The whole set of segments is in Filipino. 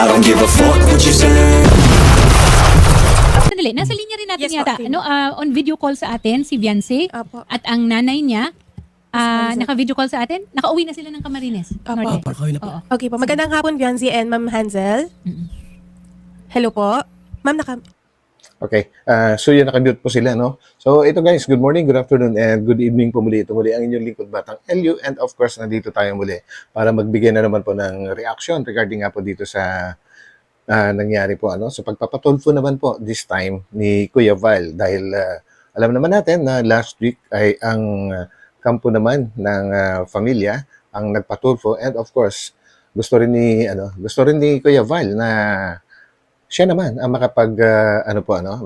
I don't give a fuck what you say. Sandali, nasa linya rin natin Yes, yata. okay. On video call sa atin, si Viance. Apo. At ang nanay niya, Hansel. naka-video call sa atin. Nakauwi na sila ng Camarines. Apo. Norte. Oo. Okay po. Magandang hapon, Viancy and Ma'am Hansel. Hello po. Ma'am, Okay. So yun, nakamute po sila, no? So ito guys, good morning, good afternoon, and good evening po muli. Ito muli ang inyong lingkod batang LU, and of course, nandito tayo muli para magbigay na naman po ng reaction regarding nga po dito sa nangyari po, ano? So pagpapatulfo naman po this time ni Kuya Val dahil alam naman natin na last week ay ang kampo naman ng pamilya ang nagpatulfo, and of course, gusto rin ni Kuya Val na siya naman ang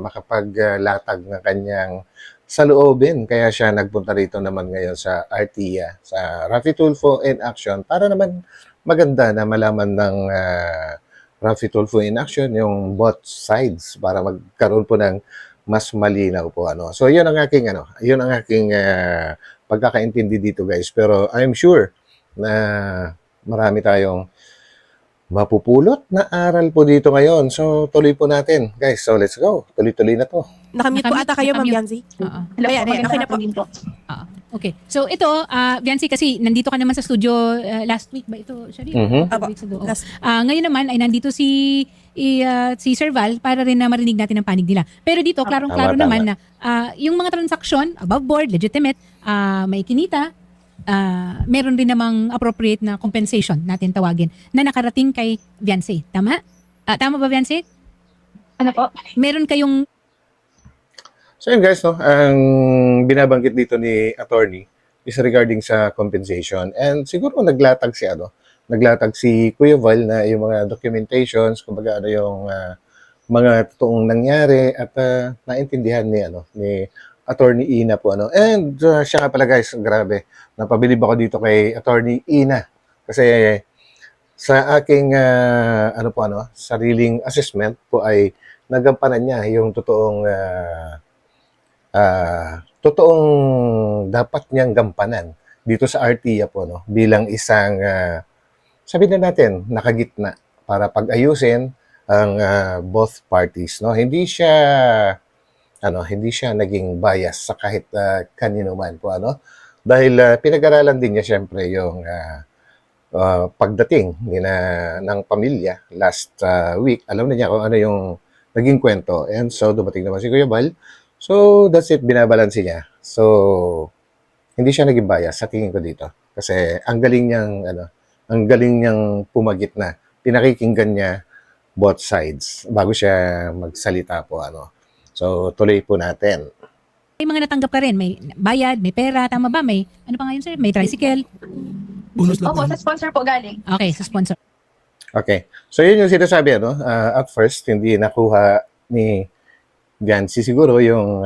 makapaglatag ng kanyang saloobin. Kaya siya nagpunta rito naman ngayon sa RTIA, sa Raffy Tulfo in Action, para naman maganda na malaman ng Raffy Tulfo in Action yung both sides para magkaroon po ng mas malinaw po, ano. So yun ang aking pagkakaintindi dito, guys. Pero I'm sure na marami tayong mapupulot na aral po dito ngayon. So, tuloy po natin. Guys, so let's go. Tuloy-tuloy na to. nakamute po ata kayo, Ma'am Viancy. Oo. Hello Ayan, po, ayan, okay na po. Oo. Okay. So ito, Viancy, kasi nandito ka naman sa studio last week ba ito, Shari? Mhm. Couple weeks ago. Oo. Last- Ngayon naman ay nandito si Sir Val para rin na marinig natin ang panig nila. Pero dito, klarong-klaro Tama, naman na yung mga transaksyon, above board, legitimate, may kinita, meron rin namang appropriate na compensation natin tawagin na nakarating kay Viancy. Tama? Tama ba, Viancy? Ano po? Meron kayong So yun guys, no, ang binabanggit dito ni attorney is regarding sa compensation. And siguro naglatag si Kuya Val na yung mga documentations, kumbaga ano yung mga totoong nangyari at naintindihan ni Attorney Ina po, ano. And siya nga pala guys, grabe, napabilib ako dito kay Attorney Ina kasi sa aking sariling assessment po ay nagampanan niya yung totoong dapat niyang gampanan dito sa RTIA po, no, bilang isang sabihin na natin nakagitna para pag-ayusin ang both parties, no. Hindi siya naging bias sa kahit kanino man po, ano, dahil pinag-aralan din niya syempre yung pagdating ng pamilya last week. Alam na niya kung ano yung naging kwento, and so dumating naman si Kuya Val. So that's it, binabalanse niya. So hindi siya naging bias sa tingin ko dito kasi ang galing niyang pumagitna. Pinakikinggan niya both sides bago siya magsalita po, ano. So tuloy po natin. may mga natanggap ka rin, may bayad, may pera, tama ba? May ano pa ngayon, sir? May tricycle. Opo, sa sponsor po galing. Okay, sa sponsor. Okay. So yun yung sinasabi, ano. At first hindi nakuha ni Viancy siguro yung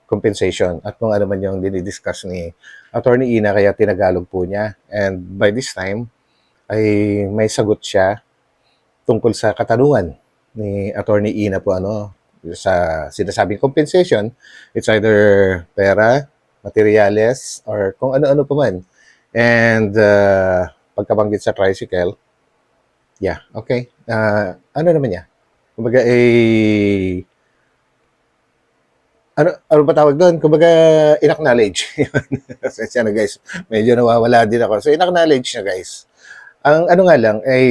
compensation at kung ano man yung dinidiscuss ni Attorney Ina, kaya tinagalog po niya. And by this time ay may sagot siya tungkol sa katanungan ni Attorney Ina po, ano, sa sinasabing compensation. It's either pera, materyales, or kung ano-ano pa man. And pagkabanggit sa tricycle, yeah, okay. Ano naman niya? Kumbaga, ano ba tawag doon? Kumbaga, in-acknowledge. Sensya na guys, medyo nawawala din ako. So, in-acknowledge na guys. Ang ano nga lang, ay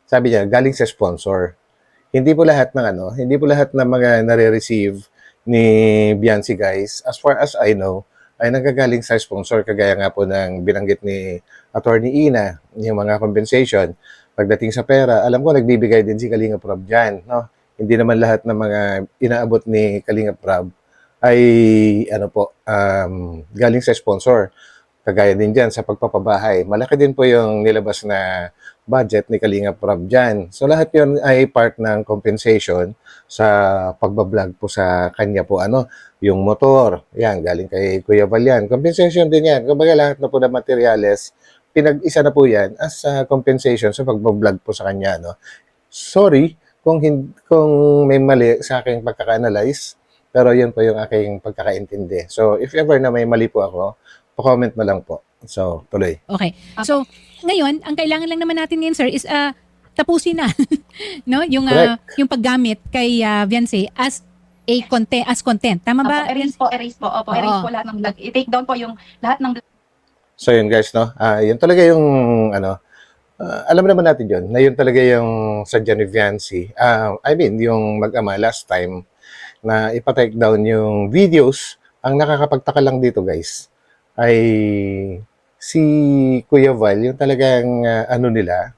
sabi niya, galing sa sponsor. Hindi po lahat ng mga nare-receive ni Viancy guys, as far as I know, ay nanggagaling sa sponsor. Kagaya nga po ng binanggit ni Attorney Ina, yung mga compensation. Pagdating sa pera, alam ko nagbibigay din si Kalingap Rob dyan, no? Hindi naman lahat ng mga inaabot ni Kalingap Rob ay galing sa sponsor. Kagaya din dyan sa pagpapabahay. Malaki din po yung nilabas na budget ni Kalingap Rob dyan. So lahat yun ay part ng compensation sa pagbablog po sa kanya po, ano, yung motor. Yan, galing kay Kuya Val yan. Compensation din yan. Kumbaga lahat na po na materyales, pinag-isa na po yan as compensation sa pagbablog po sa kanya, no. Sorry kung may mali sa aking pagkaka-analyze, pero yun po yung aking pagkakaintindi. So, if ever na may mali po ako, pa-comment na lang po. So, tuloy. Okay. So, ngayon, ang kailangan lang naman natin ngayon, sir, is tapusin na no yung paggamit kay Viancy as content. Tama Opo, ba? erase po, erase po. Opo, erase Oo. po lahat ng vlog. I-take down po yung lahat ng vlog. So yun guys, no? Yun talaga yung ano, alam naman natin yun, na yun talaga yung sadya ni Viancy. I mean, yung mag-ama last time na ipa-take down yung videos, ang nakakapagtaka lang dito guys, ay si Kuya Val, yung talagang ano nila,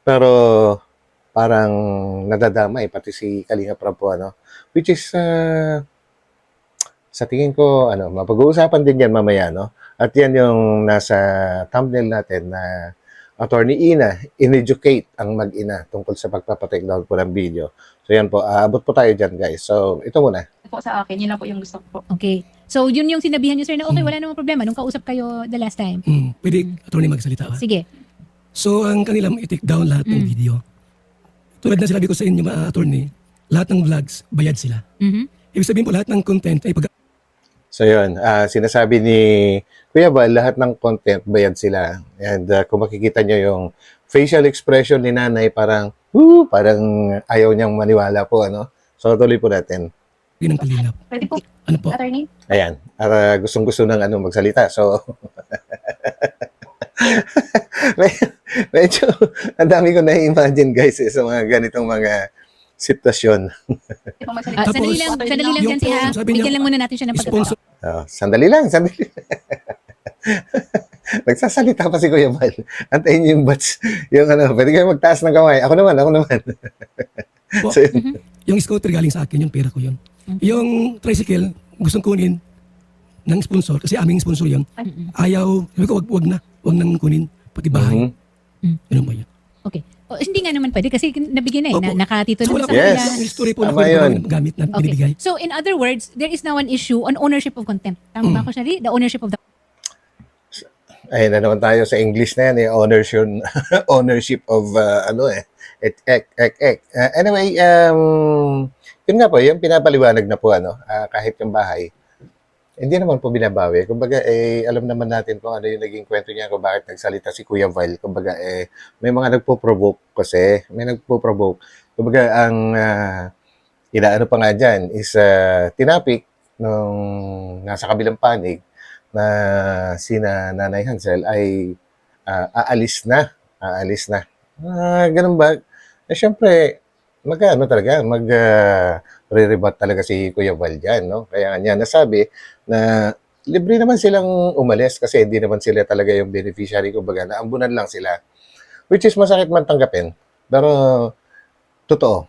pero parang nadadamay, pati si Kalinga Prab po, ano? Which is, sa tingin ko, ano, mapag-uusapan din yan mamaya, no? At yan yung nasa thumbnail natin na Attorney Ina, in-educate ang mag-ina tungkol sa pagpapatake down po ng video. So yan po, aabot po tayo dyan guys. So ito muna. po sa akin. Yun lang po yung gusto ko po. Okay. So, yun yung sinabihan niyo, sir, na okay, wala namang problema nung kausap kayo the last time. Pwede, attorney, magsalita ka? Sige. So, ang kanilang i-take down lahat ng video. Tulad na sinabi ko sa inyo, mga attorney, lahat ng vlogs, bayad sila. Mhm. Ibig sabihin po, lahat ng content ay pag... So yun, sinasabi ni Kuya Val, lahat ng content bayad sila. And kung makikita nyo yung facial expression ni nanay, parang ayaw niyang maniwala po, ano? So tuloy po natin. ng kalingap. Pwede po, Ano po? attorney? Ayan, gustong-gusto ng magsalita. So, medyo, ang dami ko na-imagine guys sa mga ganitong mga sitwasyon. Pwede po magsalita. Tapos, Sandali lang yung dyan siya. po, sabi niya, Bigyan lang muna natin siya ng Sponsor, Sandali lang. Nagsasalita pa si Kuya Val. Antayin niyo yung batch. Yung pwede kayo magtaas ng kamay. Ako naman. po, So, yun. yung scooter galing sa akin, yung pera ko yun. Yung tricycle, gustong kunin ng sponsor, kasi aming sponsor yun. Ayaw, sabi ko, wag nang kunin, pati bahay. Ganun ba yun? Okay. Hindi nga naman pwede kasi nabigyan na eh. Opo. Nakatito So, na wala sa po Yes. kanila. yung history po na Tama yun. gamit na binibigay. Okay. So, in other words, there is now an issue on ownership of content. Tama ba ako, Shari? The ownership of the... Ayun na naman tayo sa English na yan. Ownership of, anyway, yun nga po, yung pinapaliwanag na po, kahit yung bahay, hindi naman po binabawi. Kumbaga, alam naman natin kung ano yung naging kwento niya, kung bakit nagsalita si Kuya Val. Kumbaga, may mga nagpo-provoke kasi. May nagpo-provoke. Kumbaga, ang inaano pa nga dyan is tinapik nung nasa kabilang panig na sina Nanay Hansel ay aalis na. Ganun ba? Siyempre, re-rebut talaga si Kuya Val dyan, no? Kaya niya nasabi na libre naman silang umalis kasi hindi naman sila talaga yung beneficiary, kumbaga naambunan lang sila. Which is masakit man tanggapin, pero totoo,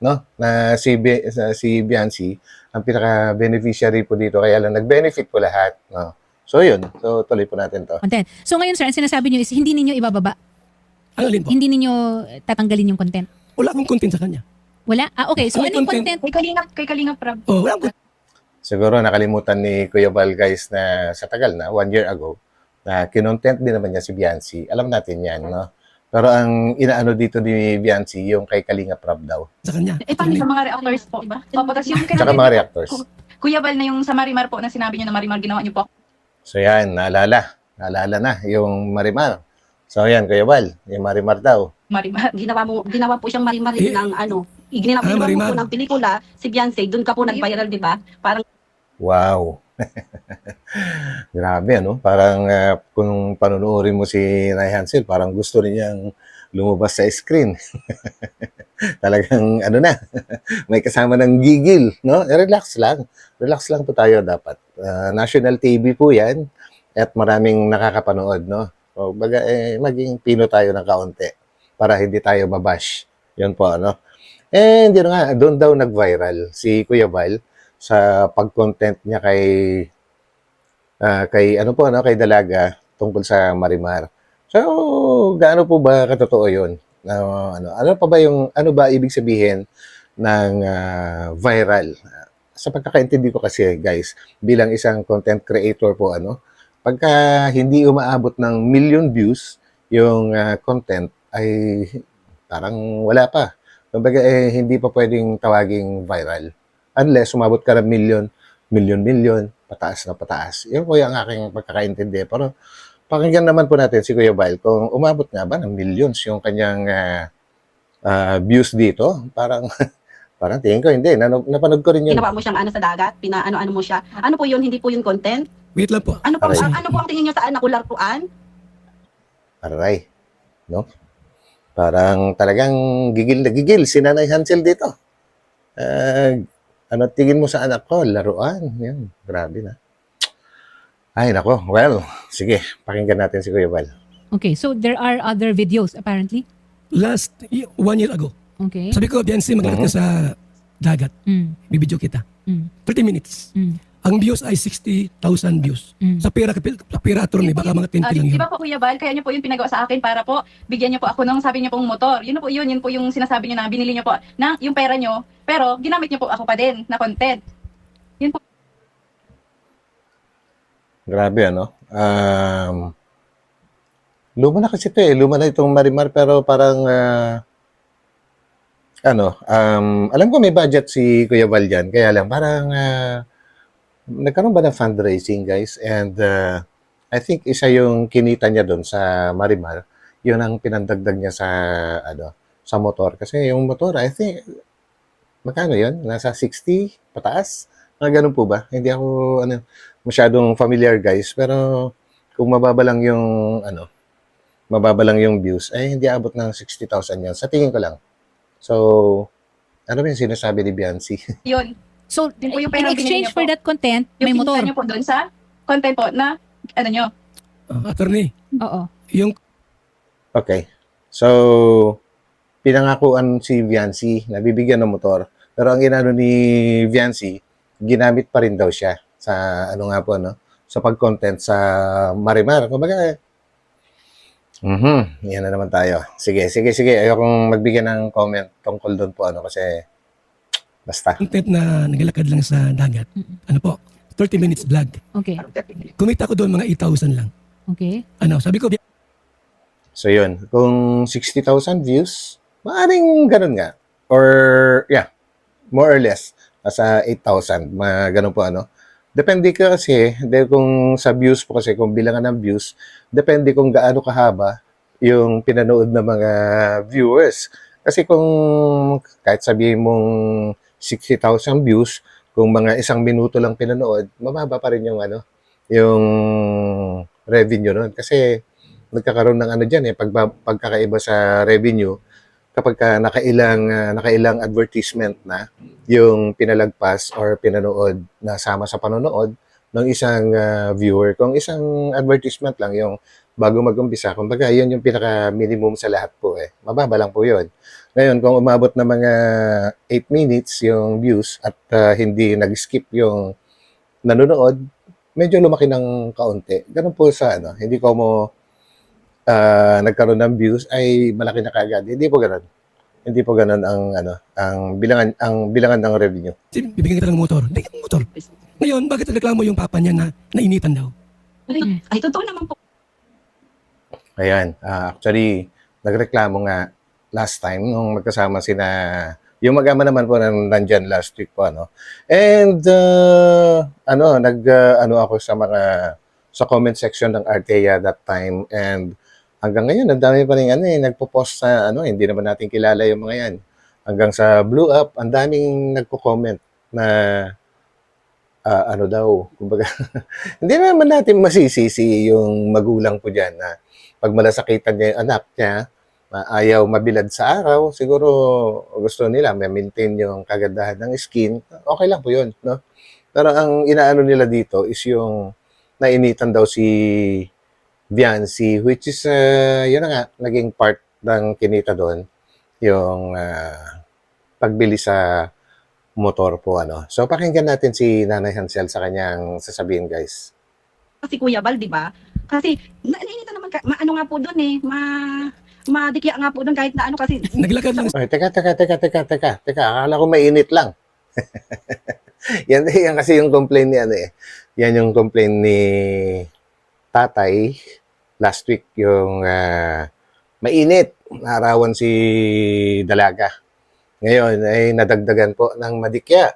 no? Na si Viancy ang pinaka-beneficiary po dito, kaya lang nag-benefit po lahat, no? So yun, so tuloy po natin to. Content. So, ngayon, sir, ang sinasabi niyo is hindi ninyo ibababa. Ano alin po? Hindi ninyo tatanggalin yung content. Wala akong content sa kanya. Wala? Okay. So, May anong content. content? Kay Kalingap Prab. Oh, wala akong Siguro nakalimutan ni Kuya Val guys na sa tagal na, 1 year ago, na kinontent din naman niya si Viancy. Alam natin yan, no? Pero ang inaano dito ni Viancy, yung kay Kalinga Prab daw. sa kanya. Paano sa mga reactors po, diba? Opo, tapos yung Tsaka mga reactors. Kuya Val na yung sa Marimar po na sinabi niyo na Marimar ginawa niyo po. So yan, naalala na yung Marimar. So yan, Kuya Val, yung Marimar daw. Marimar. Ginawa po siyang Marimar ng ginawa Marimar. po ng pelikula, si Beyonce, doon ka po nag-viral, di ba? Parang Wow. Grabe, ano? Parang kung panunuorin mo si Nay Hansel, parang gusto niyang lumabas sa screen. Talagang may kasama ng gigil, no? Relax lang po tayo dapat. National TV po yan at maraming nakakapanood, no? So, baga, maging pino tayo ng kaunti para hindi tayo mabash. Yun po, ano? And yun nga, doon daw nag-viral si Kuya Val sa pag-content niya kay kay Dalaga tungkol sa Marimar. So, gaano po ba katotoo 'yun? Ano ba ibig sabihin ng viral? Sa pagkakaintindi ko kasi, guys, bilang isang content creator po, pagka hindi umaabot ng million views yung content ay parang wala pa. Kumbaga hindi pa pwedeng tawaging viral. Unless umabot ka ng million, pataas na pataas. Yun po yung aking pagkakaintindi. Pero pakinggan naman po natin si Kuya Val kung umabot nga ba ng millions yung kanyang views dito. Parang, parang tingin ko, hindi. Napanood ko rin yun. ginawa mo siyang ano sa dagat, pinaano-ano mo siya. Ano po yun? Hindi po yun content? Wait lang po. Ano po, Aray. ano po ang tingin niyo sa anak ko laruan? Aray. No? Parang talagang gigil na gigil si Nanay Hansel dito. Ano tingin mo sa anak ko? Laruan. Yan. Grabe na. Ay, nako. Well, sige. Pakinggan natin si Kuya Val. Okay, so there are other videos apparently. Last 1 year ago, Okay. sabi ko, Biancy, maglalakad ka sa dagat. Mm. Bibidyo kita. Mm. 30 minutes. Mm. Ang views ay 60,000 views. Mm. Sa pera attorney, baka mga 10 lang Di yun. ba po Kuya Bal, kaya niyo po yun pinagawa sa akin para po bigyan niyo po ako ng sabi niyo pong motor. Yun po yun po yung sinasabi niyo na binili niyo po na yung pera niyo, pero ginamit niyo po ako pa din na content. Yun po. Grabe, ano? Luma na kasi ito eh. Luma na itong Marimar pero parang alam ko may budget si Kuya Val dyan. Kaya lang parang nagkaroon ba ng fundraising guys? And I think isa yung kinita niya doon sa Marimar. Yun ang pinandagdag niya sa sa motor. Kasi yung motor, I think, magkano yun? Nasa 60 pataas? Ganun po ba? Hindi ako masyadong familiar guys. Pero kung mababa lang yung views, ay hindi abot ng 60,000 yun. Sa tingin ko lang. So, ano ba yung sinasabi ni Biancy? Yun. So, Yun po yung in pera exchange binili niyo for po. that content, Yung may kinita motor. niyo po doon sa content po na ano niyo. Attorney, Oo. yung Okay. So, pinangakuan si Viancy na bibigyan ng motor. Pero ang ginano ni Viancy, ginamit pa rin daw siya sa sa pag-content sa Marimar. Kumbaga, yan na naman tayo. Sige. Ayokong magbigyan ng comment tungkol doon po kasi basta. content na naglalakad lang sa dagat, ano po, 30 minutes vlog. Okay. Kumita ko doon mga 8,000 lang. Okay. Sabi ko, So yun, kung 60,000 views, maaaring ganun nga. Or, yeah, more or less, nasa 8,000, mga ganun po Depende kasi, kung sa views po kasi, kung bilangan ng views, depende kung gaano kahaba yung pinanood ng mga viewers. Kasi kung kahit sabihin mong 60,000 views, kung mga 1 minuto lang pinanood, mababa pa rin yung revenue nun. Kasi nagkakaroon ng dyan pagkakaiba sa revenue kapag nakailang advertisement na yung pinalagpas or pinanood na sama sa panonood ng isang viewer. Kung isang advertisement lang yung bago mag-umpisa, kumbaga yun yung pinaka-minimum sa lahat po Mababa lang po yun. Ngayon, kung umabot na mga 8 minutes yung views at hindi nag-skip yung nanonood, medyo lumaki ng kaunti. Ganun po sa hindi ko mo nagkaroon ng views ay malaki na kaagad. Hindi po ganoon. Hindi po ganoon ang bilangan ng revenue. bibigyan kita ng motor. Hindi ng motor. Ngayon, bakit nagreklamo yung papa niya na nainitan daw? Ay, totoo naman po. Ayan, actually nagreklamo nga last time nung magkasama yung mag-ama naman po nandyan last week po And ako sa comment section ng Artea that time and hanggang ngayon, ang dami pa rin nagpo-post sa hindi naman natin kilala yung mga yan. Hanggang sa Blue Up, ang daming nagko-comment na daw, kumbaga, hindi naman natin masisisi yung magulang po dyan na pag malasakitan niya yung anak niya, ayaw mabilad sa araw, siguro gusto nila maintain yung kagandahan ng skin, okay lang po yun, no? Pero ang inaano nila dito is yung nainitan daw si Viancy, which is, yun na nga, naging part ng kinita doon, yung pagbili sa motor po, So, pakinggan natin si Nanay Hansel sa kanyang sasabihin, guys. Si Kuya Bal, di ba? Kasi, nainita naman, maano nga po doon madikya nga po doon kahit na kasi Naglakad lang Ay, teka. Akala ko mainit lang. yan kasi yung complaint ni Yan yung complaint ni tatay last week yung mainit. Naarawan si dalaga. Ngayon ay nadagdagan po ng madikya.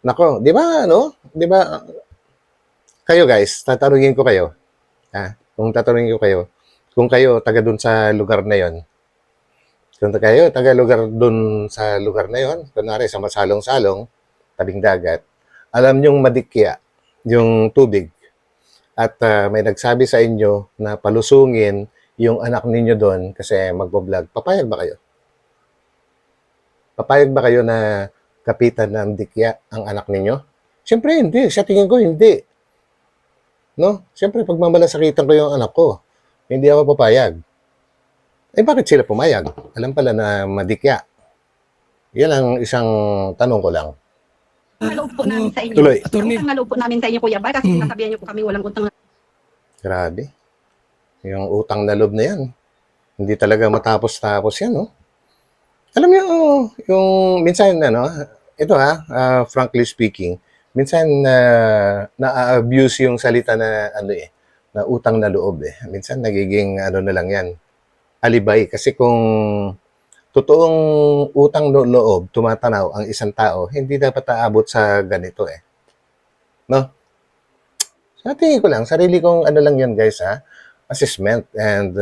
Nako, di ba Di ba kayo guys, tatanungin ko kayo. Kung tatanungin ko kayo, kung kayo taga dun sa lugar na yon, Kung kayo, taga-lugar dun sa lugar na yon, kunwari sa masalong-salong, tabing dagat, alam nyong madikya yung tubig at may nagsabi sa inyo na palusungin yung anak ninyo doon kasi magbo-vlog, papayag ba kayo? Papayag ba kayo na kapitan ng dikya ang anak ninyo? Siyempre hindi. Sa tingin ko hindi. No? Siyempre pagmamalasakitan ko yung anak ko, hindi ako papayag. Eh bakit sila pumayag? Alam pala na madikya. Yan ang isang tanong ko lang. Utang na loob po namin sa inyo. Tuloy. Attorney. Utang na loob po namin sa inyo, Kuya Bal, kasi sinasabihan niyo po kami walang utang na Grabe. Yung utang na loob na yan. Hindi talaga matapos-tapos yan, no? Alam niyo, yung minsan, ito frankly speaking, minsan na-abuse yung salita na, na utang na loob eh. Minsan nagiging, na lang yan, alibay. Kasi kung totoong utang loob, tumatanaw ang isang tao, hindi dapat aabot sa ganito eh. No? Sa tingin ko lang, sarili kong lang yan guys assessment. And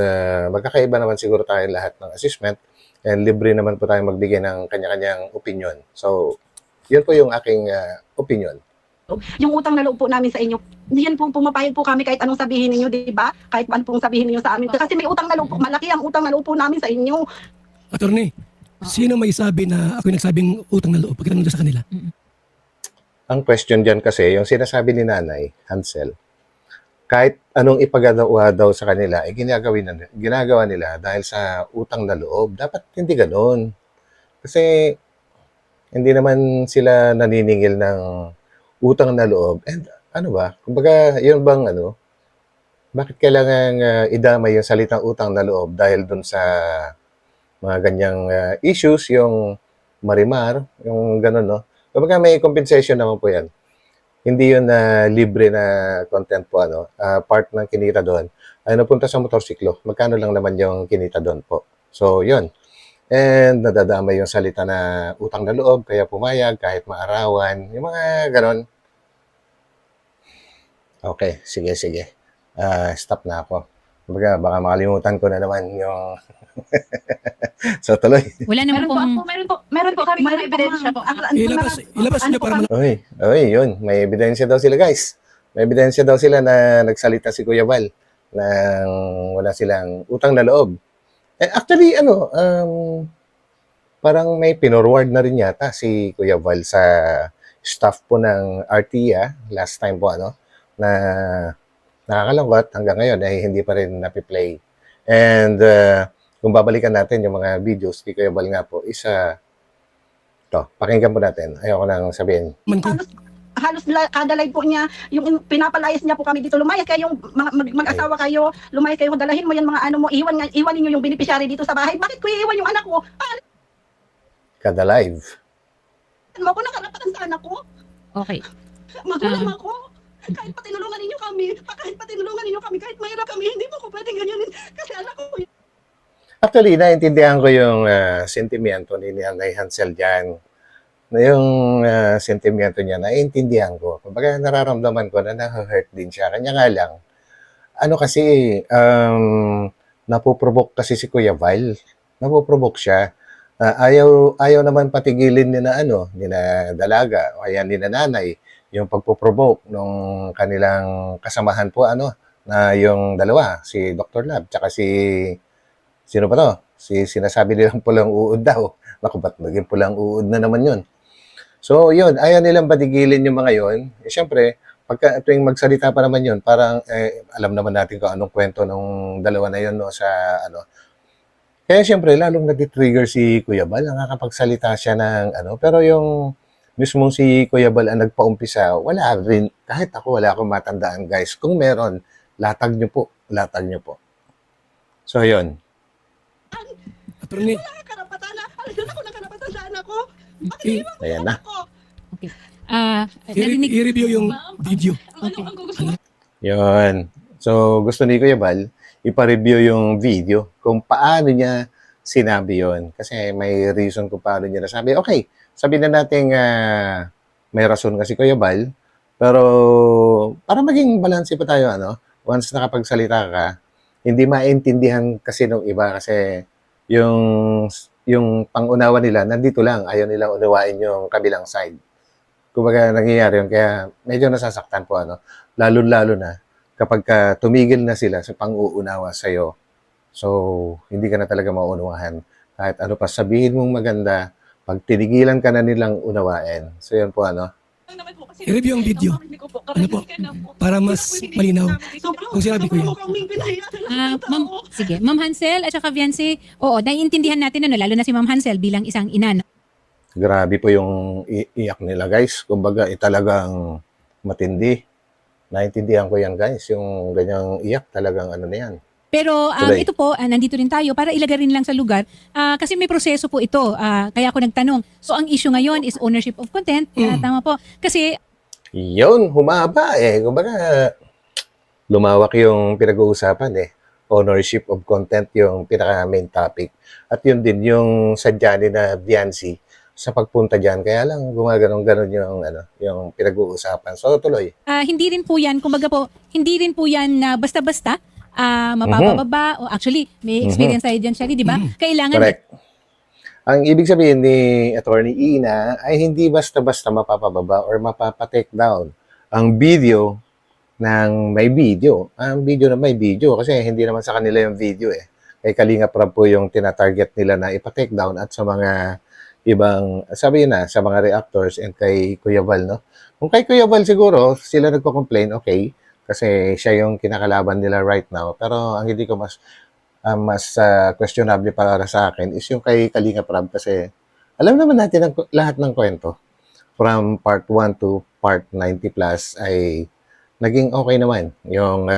magkakaiba naman siguro tayo lahat ng assessment. And libre naman po tayo magbigay ng kanya-kanyang opinion. So, yun po yung aking opinion. Yung utang na loob po namin sa inyo, yan po, pumapayag po kami kahit anong sabihin ninyo, di ba? Kahit ano pong sabihin ninyo sa amin. Kasi may utang na loob po, malaki ang utang na loob po namin sa inyo. Attorney, sino may sabi na ako yung nagsabing utang na loob? Pagkitanong sa kanila. Ang question dyan kasi, yung sinasabi ni Nanay Hansel, kahit anong ipagagawa daw sa kanila, ginagawa nila dahil sa utang na loob. Dapat hindi ganoon. Kasi hindi naman sila naniningil ng utang na loob. And kumbaga, yun bang bakit kailangan idamay yung salitang utang na loob dahil dun sa mga ganyang issues, yung marimar, yung gano'n, no? Kumbaga may compensation naman po yan. Hindi yun na libre na content po, part ng kinita doon ay napunta sa motorsiklo. Magkano lang naman yung kinita doon po. So, yun. And nadadamay yung salita na utang na loob, kaya pumayag, kahit maarawan, yung mga ganon. Okay, sige. Stop na ako. Kumbaga, baka makalimutan ko na naman yung... So, tuloy. Wala naman Meron po kami mga ebidensya po. Ilabas niyo para Oy, yun. May ebidensya daw sila, guys. May ebidensya daw sila na nagsalita si Kuya Val na wala silang utang na loob. Actually, parang may pinorward na rin yata si Kuya Val sa staff po ng RTIA last time po, na nakakalungkot hanggang ngayon ay hindi pa rin napiplay. And kung babalikan natin yung mga videos ni Kuya Val nga po, pakinggan po natin. Ayoko nang sabihin. man ko. Halos kada live po niya, yung pinapalayas niya po kami dito, lumayas kayo, mag-asawa kayo, lumayas kayo, dalahin mo yan mga mo, iwan niyo yung beneficiary dito sa bahay. Bakit ko iiwan yung anak ko? Kada live. Ano ako nakarapatan sa anak ko? Okay. Magulang ako. Kahit patinulungan ninyo kami, kahit mahirap kami, hindi mo ko pwedeng ganyanin. Kasi anak ko yun. Actually, naintindihan ko yung sentimiento ni Nanay Hansel dyan. Na yung sentimiento niya, naiintindihan ko. Kumbaga, nararamdaman ko na na-hurt din siya. Kanya nga lang, kasi, napoprovoke kasi si Kuya Val. Napoprovoke siya. Ayaw naman patigilin ni na Dalaga o kaya ni na Nanay yung pagpoprovoke nung kanilang kasamahan po na yung dalawa, si Dr. Lab tsaka sino pa to? Sinasabi nilang pulang uod daw. Naku, ba't maging pulang uod na naman yun? So, yun, ayaw nilang patigilin yung mga yun. Siyempre, pagka tuwing magsalita pa naman yun, parang alam naman natin kung anong kwento ng dalawa na yun sa Kaya siyempre, lalong nag-trigger si Kuya Bal, nakakapagsalita siya ng pero yung mismong si Kuya Bal ang nagpaumpisa, wala rin, kahit ako wala akong matandaan guys. Kung meron, latag nyo po. So, yun. Attorney, Wala kang karapatan na. Alam ako na karapatan sa anak ko. Bakit i- iiwan Ayan yung na. anak ko? Okay. i-review yung video. Yun. So, gusto ni Kuya Bal, ipa-review yung video kung paano niya sinabi yun. Kasi may reason kung paano niya nasabi. Okay, sabihin na natin may rason kasi Kuya Bal, pero para maging balanse pa tayo, once nakapagsalita ka, hindi maintindihan kasi nung iba kasi yung yung pangunawa nila nandito lang, ayaw nilang unawain yung kabilang side. Kumbaga nangyayari yun, kaya medyo nasasaktan po ano, lalo-lalo na kapag tumigil na sila sa pang-uunawa sa'yo. So, hindi ka na talaga mauunawahan. Kahit ano pa sabihin mong maganda, pag tinigilan ka na nilang unawain. So, yun po ano. I-review ang video. Ano po? Para mas malinaw. Kung sinabi ko yan. Ma'am, sige. Ma'am Hansel at saka Viancy, oo, naiintindihan natin ano, lalo na si Ma'am Hansel bilang isang ina. No? Grabe po yung iyak nila, guys. Kumbaga, talagang matindi. Naintindihan ko yan, guys. Yung ganyang iyak, talagang ano na yan. Pero Tuloy. ito po, nandito rin tayo para ilagay rin lang sa lugar kasi may proseso po ito. Kaya ako nagtanong. So ang issue ngayon is ownership of content. Tama po. Kasi Yun, humaba eh. Kumbaga, lumawak yung pinag-uusapan eh. Ownership of content yung pinaka-main topic. At yun din yung sadya ni na Viancy sa pagpunta dyan. Kaya lang gumaganon-ganon yung, yung pinag-uusapan. So, tuloy. hindi rin po yan, kumbaga po, hindi rin po yan na basta-basta mapapababa. O actually, may experience tayo dyan, Shari, di ba? Kailangan Correct. Ang ibig sabihin ni Attorney Ina ay hindi basta-basta mapapababa or mapapa-take down ang video ng may video. Ang video na may video kasi hindi naman sa kanila yung video eh. Kay Kalinga Prab po yung tina-target nila na ipa-take down at sa mga ibang, sabi yun na, sa mga reactors and kay Kuya Val, no? Kung kay Kuya Val siguro, sila nagko-complain, okay, kasi siya yung kinakalaban nila right now. Pero ang hindi ko mas questionable para sa akin is yung kay Kalinga Prab kasi alam naman natin ang lahat ng kwento from part 1 to part 90 plus ay naging okay naman yung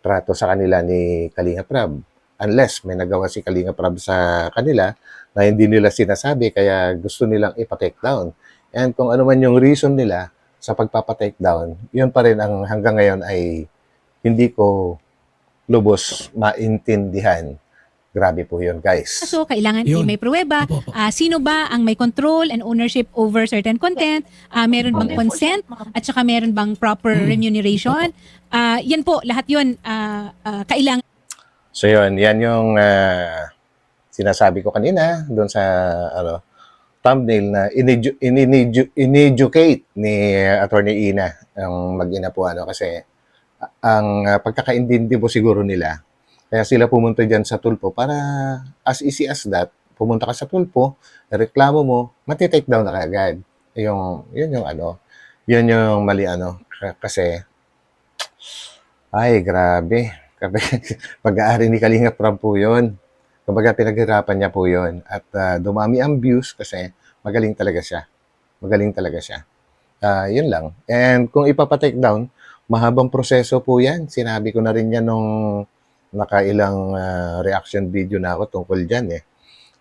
trato sa kanila ni Kalinga Prab. Unless may nagawa si Kalinga Prab sa kanila na hindi nila sinasabi kaya gusto nilang ipa-take down. And kung ano man yung reason nila sa pagpapa-take down, yun pa rin ang hanggang ngayon ay hindi ko lubos maintindihan. Grabe po yun, guys. so kailangan Yun. may pruweba. Opo, opo. Sino ba ang may control and ownership over certain content? Meron bang consent? At saka meron bang proper remuneration? Yan po, lahat yun kailangan. So yun, yan yung sinasabi ko kanina doon sa thumbnail na in-educate ni Attorney Ina ang mag-ina po kasi ang pagkakaintindi po siguro nila. Kaya sila pumunta dyan sa Tulpo para as easy as that, pumunta ka sa Tulpo, reklamo mo, matitake down na kaagad. Yun yung mali kasi ay grabe. Pag-aari ni Kalinga Prab po yun. Kumbaga pinaghirapan niya po yun. At dumami ang views kasi magaling talaga siya. Yun lang. And kung ipapatake down, mahabang proseso po yan. Sinabi ko na rin yan nung nakailang reaction video na ako tungkol dyan eh.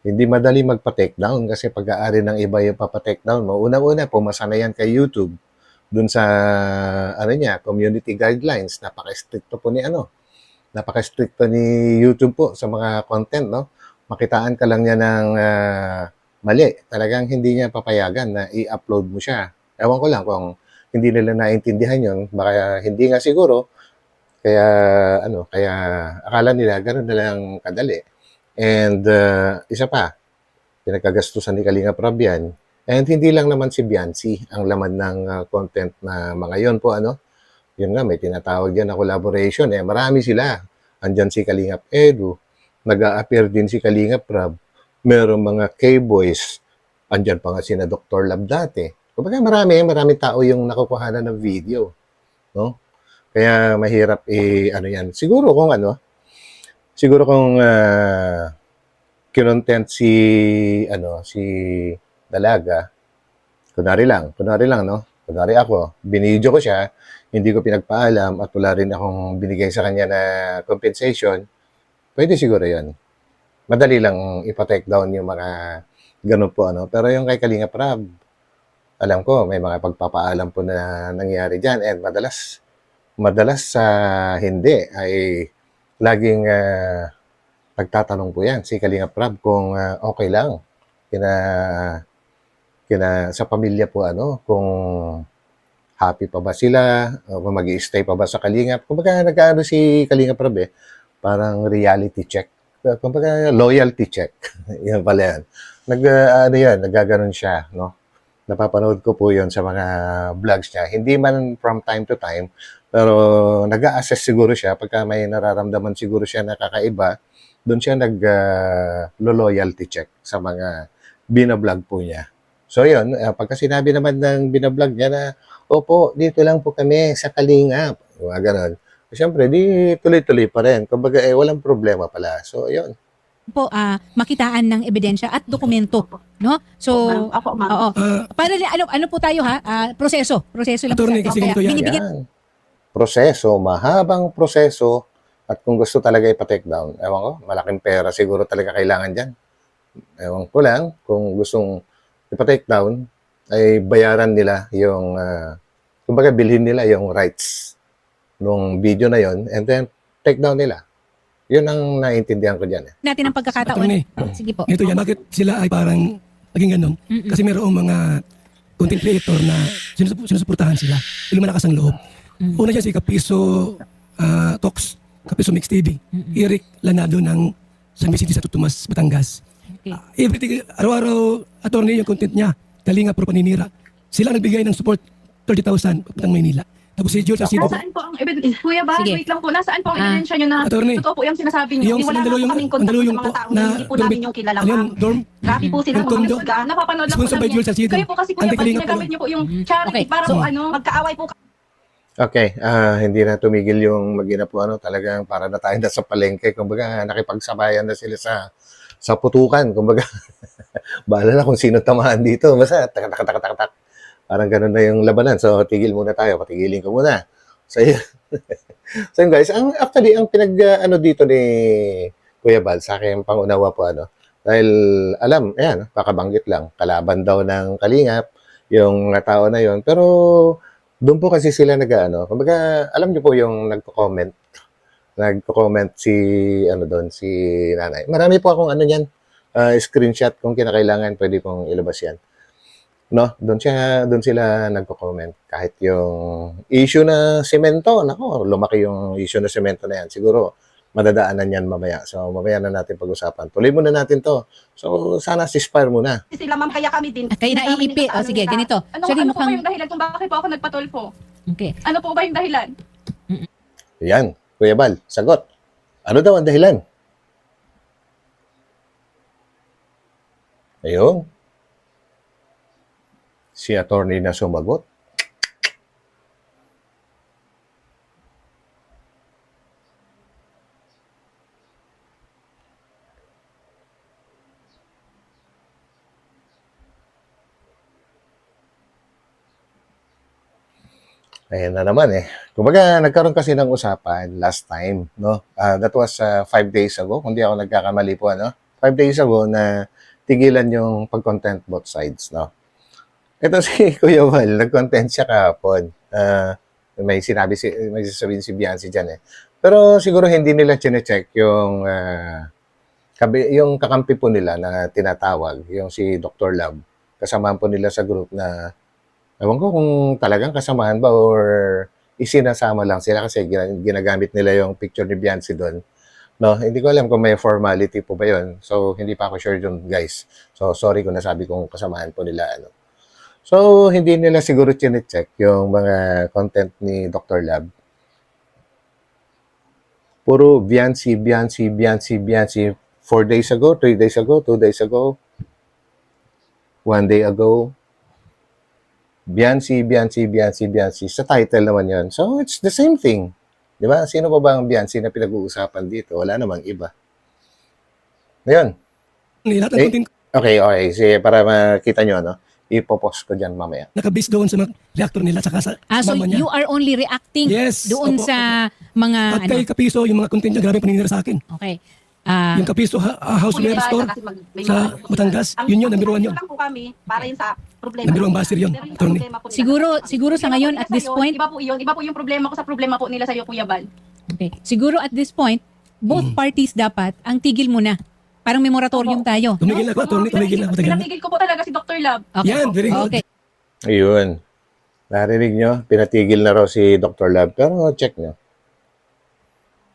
Hindi madali magpa-take down kasi pag-aari ng iba yung papa-take down mo. Una-una, pumasa na yan kay YouTube. Dun sa, community guidelines. Napaka-stricto po ni YouTube po sa mga content, no? Makitaan ka lang niya ng mali. Talagang hindi niya papayagan na i-upload mo siya. Ewan ko lang kung hindi nila naintindihan yun, baka hindi nga siguro, kaya akala nila gano'n na lang kadali. And isa pa, pinagkagastusan ni Kalinga Prab yan, and hindi lang naman si Viancy ang laman ng content na mga yon po, yun nga, may tinatawag yan na collaboration, marami sila. Andyan si Kalingap Edu, nag-a-appear din si Kalinga Prab, merong mga K-boys, andyan pa nga sina Dr. Lab dati. Kumbaga marami tao yung nakukuhanan ng video, no? Kaya mahirap yan. Siguro kung kinontent si Dalaga, kunwari lang, no? Kunwari ako, binidyo ko siya, hindi ko pinagpaalam at wala rin akong binigay sa kanya na compensation, pwede siguro yun. Madali lang ipa-take down yung mga ganun po, Pero yung kay Kalinga Prab, alam ko, may mga pagpapaalam po na nangyari dyan. And madalas sa hindi ay laging nagtatanong po yan si Kalinga Prab kung okay lang sa pamilya po kung happy pa ba sila o kung mag-i-stay pa ba sa Kalingap. Kumbaga nag-aano si Kalinga Prab parang reality check kumbaga loyalty check. Yan pala yan. Ano yan, nagaganon siya, no? Napapanood ko po yon sa mga vlogs niya. Hindi man from time to time, pero nag-a-assess siguro siya pagka may nararamdaman siguro siya na kakaiba, doon siya nag-loyalty check sa mga binablog po niya. So yun, pagka sinabi naman ng binablog niya na, opo, dito lang po kami sa Kalingap, mga ganon. Siyempre, di tuloy-tuloy pa rin. Kumbaga, walang problema pala. So, yun. Po, makitaan ng ebidensya at dokumento, no? So, Ma'am, ako, ma'am. oo. Para ano po tayo ha? Proseso lang po Attorney, sa atin. kasi Kaya ganito yan. binibigyan Yan. Proseso, mahabang proseso, at kung gusto talaga ipa-take down, ewan ko, malaking pera siguro talaga kailangan dyan. Ewan ko lang, kung gustong ipa-take down, ay bayaran nila yung, kumbaga bilhin nila yung rights nung video na yon and then take down nila. Yun ang naiintindihan ko dyan. natin ang pagkakataon. Attorney. Sige po. Ito yan, bakit sila ay parang naging ganun? Kasi mayroong mga content creator na sinusuportahan sila. Sila malakas ang loob. Una dyan si Kapiso Talks, Kapiso Mix TV, Eric Lanado ng San Vicente sa Tutumas, Batangas. Okay. Everything, araw-araw, attorney yung content niya, Kalinga Pro Paninira. Sila nagbigay ng support 30,000 papuntang Maynila. Tapos si George Arcido, Nasaan po ang ebidensya? Kuya ba, Sige. wait lang po. Nasaan po ang ebidensya nyo na Attorney. totoo po yung sinasabi nyo? yung Wala sandalo naman yung kaming contact andalo yung sa mga po tao na na hindi po namin yung kilala, ano yun, ma'am. dorm, Grabe po sila Yung kondo. Napapanood lang po Sponsor by namin. George Arcido. Kayo po kasi kuya, Ante pag Kalinga ginagamit po. nyo po yung charity Okay. para So, po ano, Magkaaway po Okay, hindi na tumigil yung mag-ina po, talagang para na tayo nasa palengke. Kumbaga, nakipagsabayan na sila sa putukan. Kumbaga, bahala na kung sino tamaan dito. Basta, tak. Parang ganun na yung labanan. So, tigil muna tayo. Patigilin ko muna. So, yun. So, yun guys, actually, ang ano dito ni Kuya Bal, sa akin pangunawa po, dahil, alam, ayan, kakabanggit lang, kalaban daw ng Kalingap, yung tao na yon. Pero, doon po kasi sila kumbaga, alam niyo po yung nagko-comment si, doon, si nanay. Marami po akong niyan, screenshot kung kinakailangan, pwede pong ilabas yan. No, doon sila nagko-comment. Kahit yung issue na semento, nako, lumaki yung issue na semento na yan. Siguro, madadaanan yan mamaya. So, mamaya na natin pag-usapan. Tuloy muna natin to. So, sana ceasefire muna. sila, ma'am, kaya kami din. Kayo naiipi. O sige, ganito. ano, Sorry, ano po ba mukhang... yung dahilan kung bakit po ako nagpatulfo? Okay. Ano po ba yung dahilan? Yan, Kuya Bal, sagot. Ano daw ang dahilan? Ayun. Si attorney na sumagot. Ayan na naman eh. Kumbaga, nagkaroon kasi ng usapan last time, no? That was 5 days ago, kung di ako nagkakamali po, 5 days ago na tigilan yung pag-content both sides, no? Ito si Kuya Val, nag-content siya kahapon. May sasabihin si Biancy dyan eh. Pero siguro hindi nila chine-check yung yung kakampi po nila na tinatawag, yung si Dr. Love. Kasamahan po nila sa group na ewan ko kung talagang kasamahan ba or isinasama lang sila kasi ginagamit nila yung picture ni Biancy doon. No, hindi ko alam kung may formality po ba yun. So, hindi pa ako sure yun, guys. So, sorry kung nasabi kong kasamahan po nila. So, hindi nila siguro chine-check yung mga content ni Dr. Lab. Puro Biancy. 4 days ago, 3 days ago, 2 days ago, 1 day ago. Biancy. Sa title naman yon. So, it's the same thing. Di ba? Sino pa ba ang Biancy na pinag-uusapan dito? Wala namang iba. Ngayon. lahat ng content Okay. Sige, para makita nyo, ipopost ko dyan mamaya. nakabase doon sa mga reactor nila tsaka sa So mama niya. you are only reacting Yes, doon opo. sa mga At kay Kapiso, yung mga content niya, grabe paninira sa akin. Okay. Yung Kapiso Houseware Store sa Batangas, yun number 1 yun. lang po kami para yun sa problema. Number 1 baser yun, Pero yung attorney. problema po nila- Siguro sa ngayon at this point, Iba po yun. Iba po yung problema ko sa problema po nila sa iyo, Kuya Bal. okay. Siguro at this point, both parties dapat ang tigil muna. Parang may moratorium tayo. Tumigil na ako, attorney, tumigil na ako. Tagal na. Pinatigil ko po talaga si Dr. Love. Okay. Yan, very good. Okay. Ayun. Narinig nyo? Pinatigil na raw si Dr. Lab. Pero check nyo.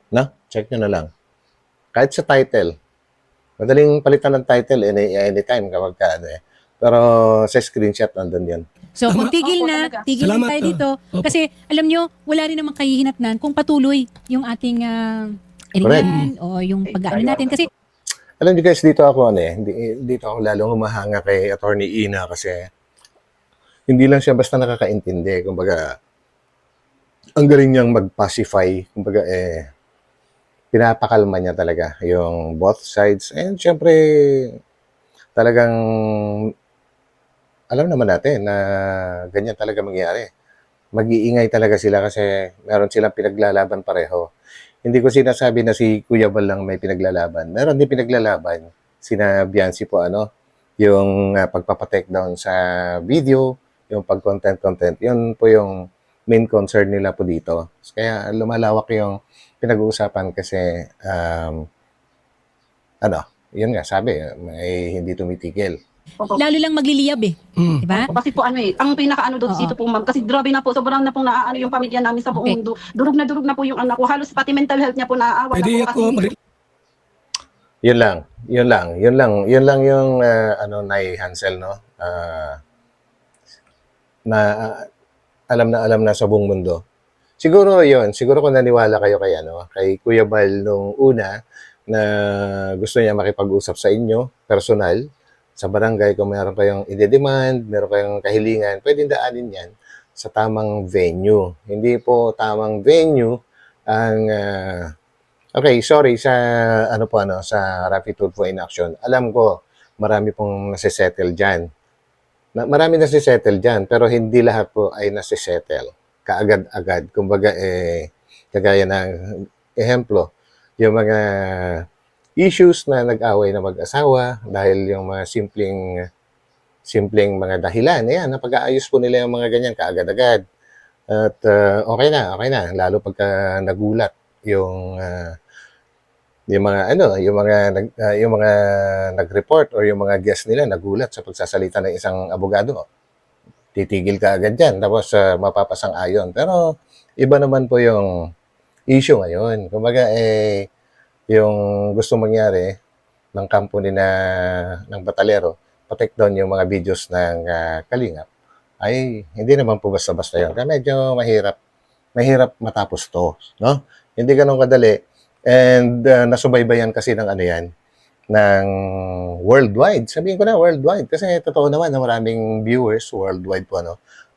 No? Check nyo na lang. Kahit sa title. Madaling palitan ng title anytime kapag ka, ano eh. Pero sa screenshot, nandun yan. So kung Tama. tigil Opo, na, talaga. tigil lang Salamat, tayo dito. opo. Kasi alam nyo, wala rin namang kahihinatnan kung patuloy yung ating eringan o yung pag-ano natin. Kasi Alam niyo guys, dito ako dito ako lalong humahanga kay Attorney Ina kasi hindi lang siya basta nakakaintindi. Kumbaga, ang galing niyang mag-pacify. Kumbaga, pinapakalma niya talaga yung both sides. And syempre, talagang alam naman natin na ganyan talaga mangyayari. Mag-iingay talaga sila kasi meron silang pinaglalaban pareho. Hindi ko sinasabi na si Kuya Bal lang may pinaglalaban. Meron din pinaglalaban. Sina Biancy po, yung pagpapatake down sa video, yung pag-content. Yun po yung main concern nila po dito. Kaya lumalawak yung pinag-uusapan kasi, yun nga, sabi, may hindi tumitigil. Opo. lalo lang magliliyab eh. Mm. Diba? Kasi po ang pinakaano doon Oo. dito po ma'am, kasi grabe na po, sobrang na pong naaano yung pamilya namin sa buong Okay. mundo. Durog na po yung anak ko, halos pati mental health niya po naaawa na Pwede po ako kasi Yun lang yung Nay Hansel, no? Alam na sa buong mundo. Siguro kung naniwala kayo kay Kuya Bal nung una na gusto niya makipag-usap sa inyo, personal, sa barangay kung meron kayong ide-demand, meron kayong kahilingan, pwedeng daanin yan sa tamang venue. Hindi po tamang venue ang okay, sorry sa sa Rapid Tulfo in Action. Alam ko marami pong nasisettle diyan. Marami nasisettle diyan, pero hindi lahat po ay nasisettle kaagad-agad. Kumbaga kagaya ng ehemplo, yung mga issues na nag-away na mag-asawa dahil yung mga simpleng mga dahilan, napag-aayos po nila yung mga ganyan kaagad-agad. At okay na, lalo pagka nagulat yung yung mga nag-report or yung mga guest nila nagulat sa pagsasalita ng isang abogado. Titigil ka agad diyan tapos mapapasang-ayon. Pero iba naman po yung issue ngayon. Kumbaga yung gusto mangyari ng kampo ng Batalero, protect doon yung mga videos ng Kalingap, ay hindi naman po basta-basta yun. Kaya medyo mahirap matapos to, no? Hindi ganun kadali. And nasubaybayan kasi ng ng worldwide. Sabihin ko na worldwide kasi totoo naman na maraming viewers worldwide po,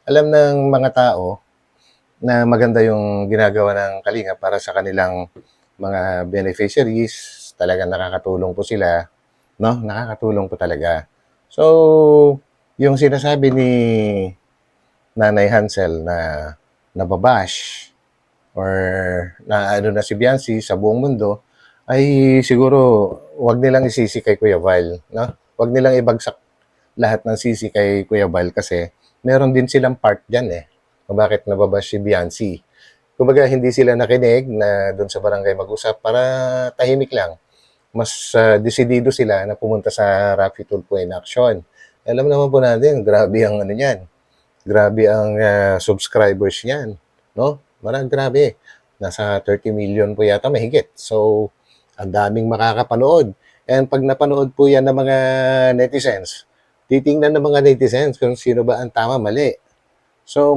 Alam ng mga tao na maganda yung ginagawa ng Kalingap para sa kanilang mga beneficiaries, talagang nakakatulong po sila, no? Nakakatulong po talaga. So, yung sinasabi ni Nanay Hansel na nababash or na na si Biancy sa buong mundo, ay siguro wag nilang isisi kay Kuya Val, no? Wag nilang ibagsak lahat ng sisi kay Kuya Val kasi meron din silang part diyan kung bakit nababash si Biancy. Kumbaga, hindi sila nakinig na doon sa barangay mag-usap para tahimik lang. Mas desidido sila na pumunta sa Rapid Tulfo in Action. Alam naman po natin, grabe ang niyan. Grabe ang subscribers niyan, no? Grabe. Nasa 30 million po yata mahigit. So, ang daming makakapanood. And pag napanood po yan ng mga netizens, titingnan ng mga netizens kung sino ba ang tama, mali. So,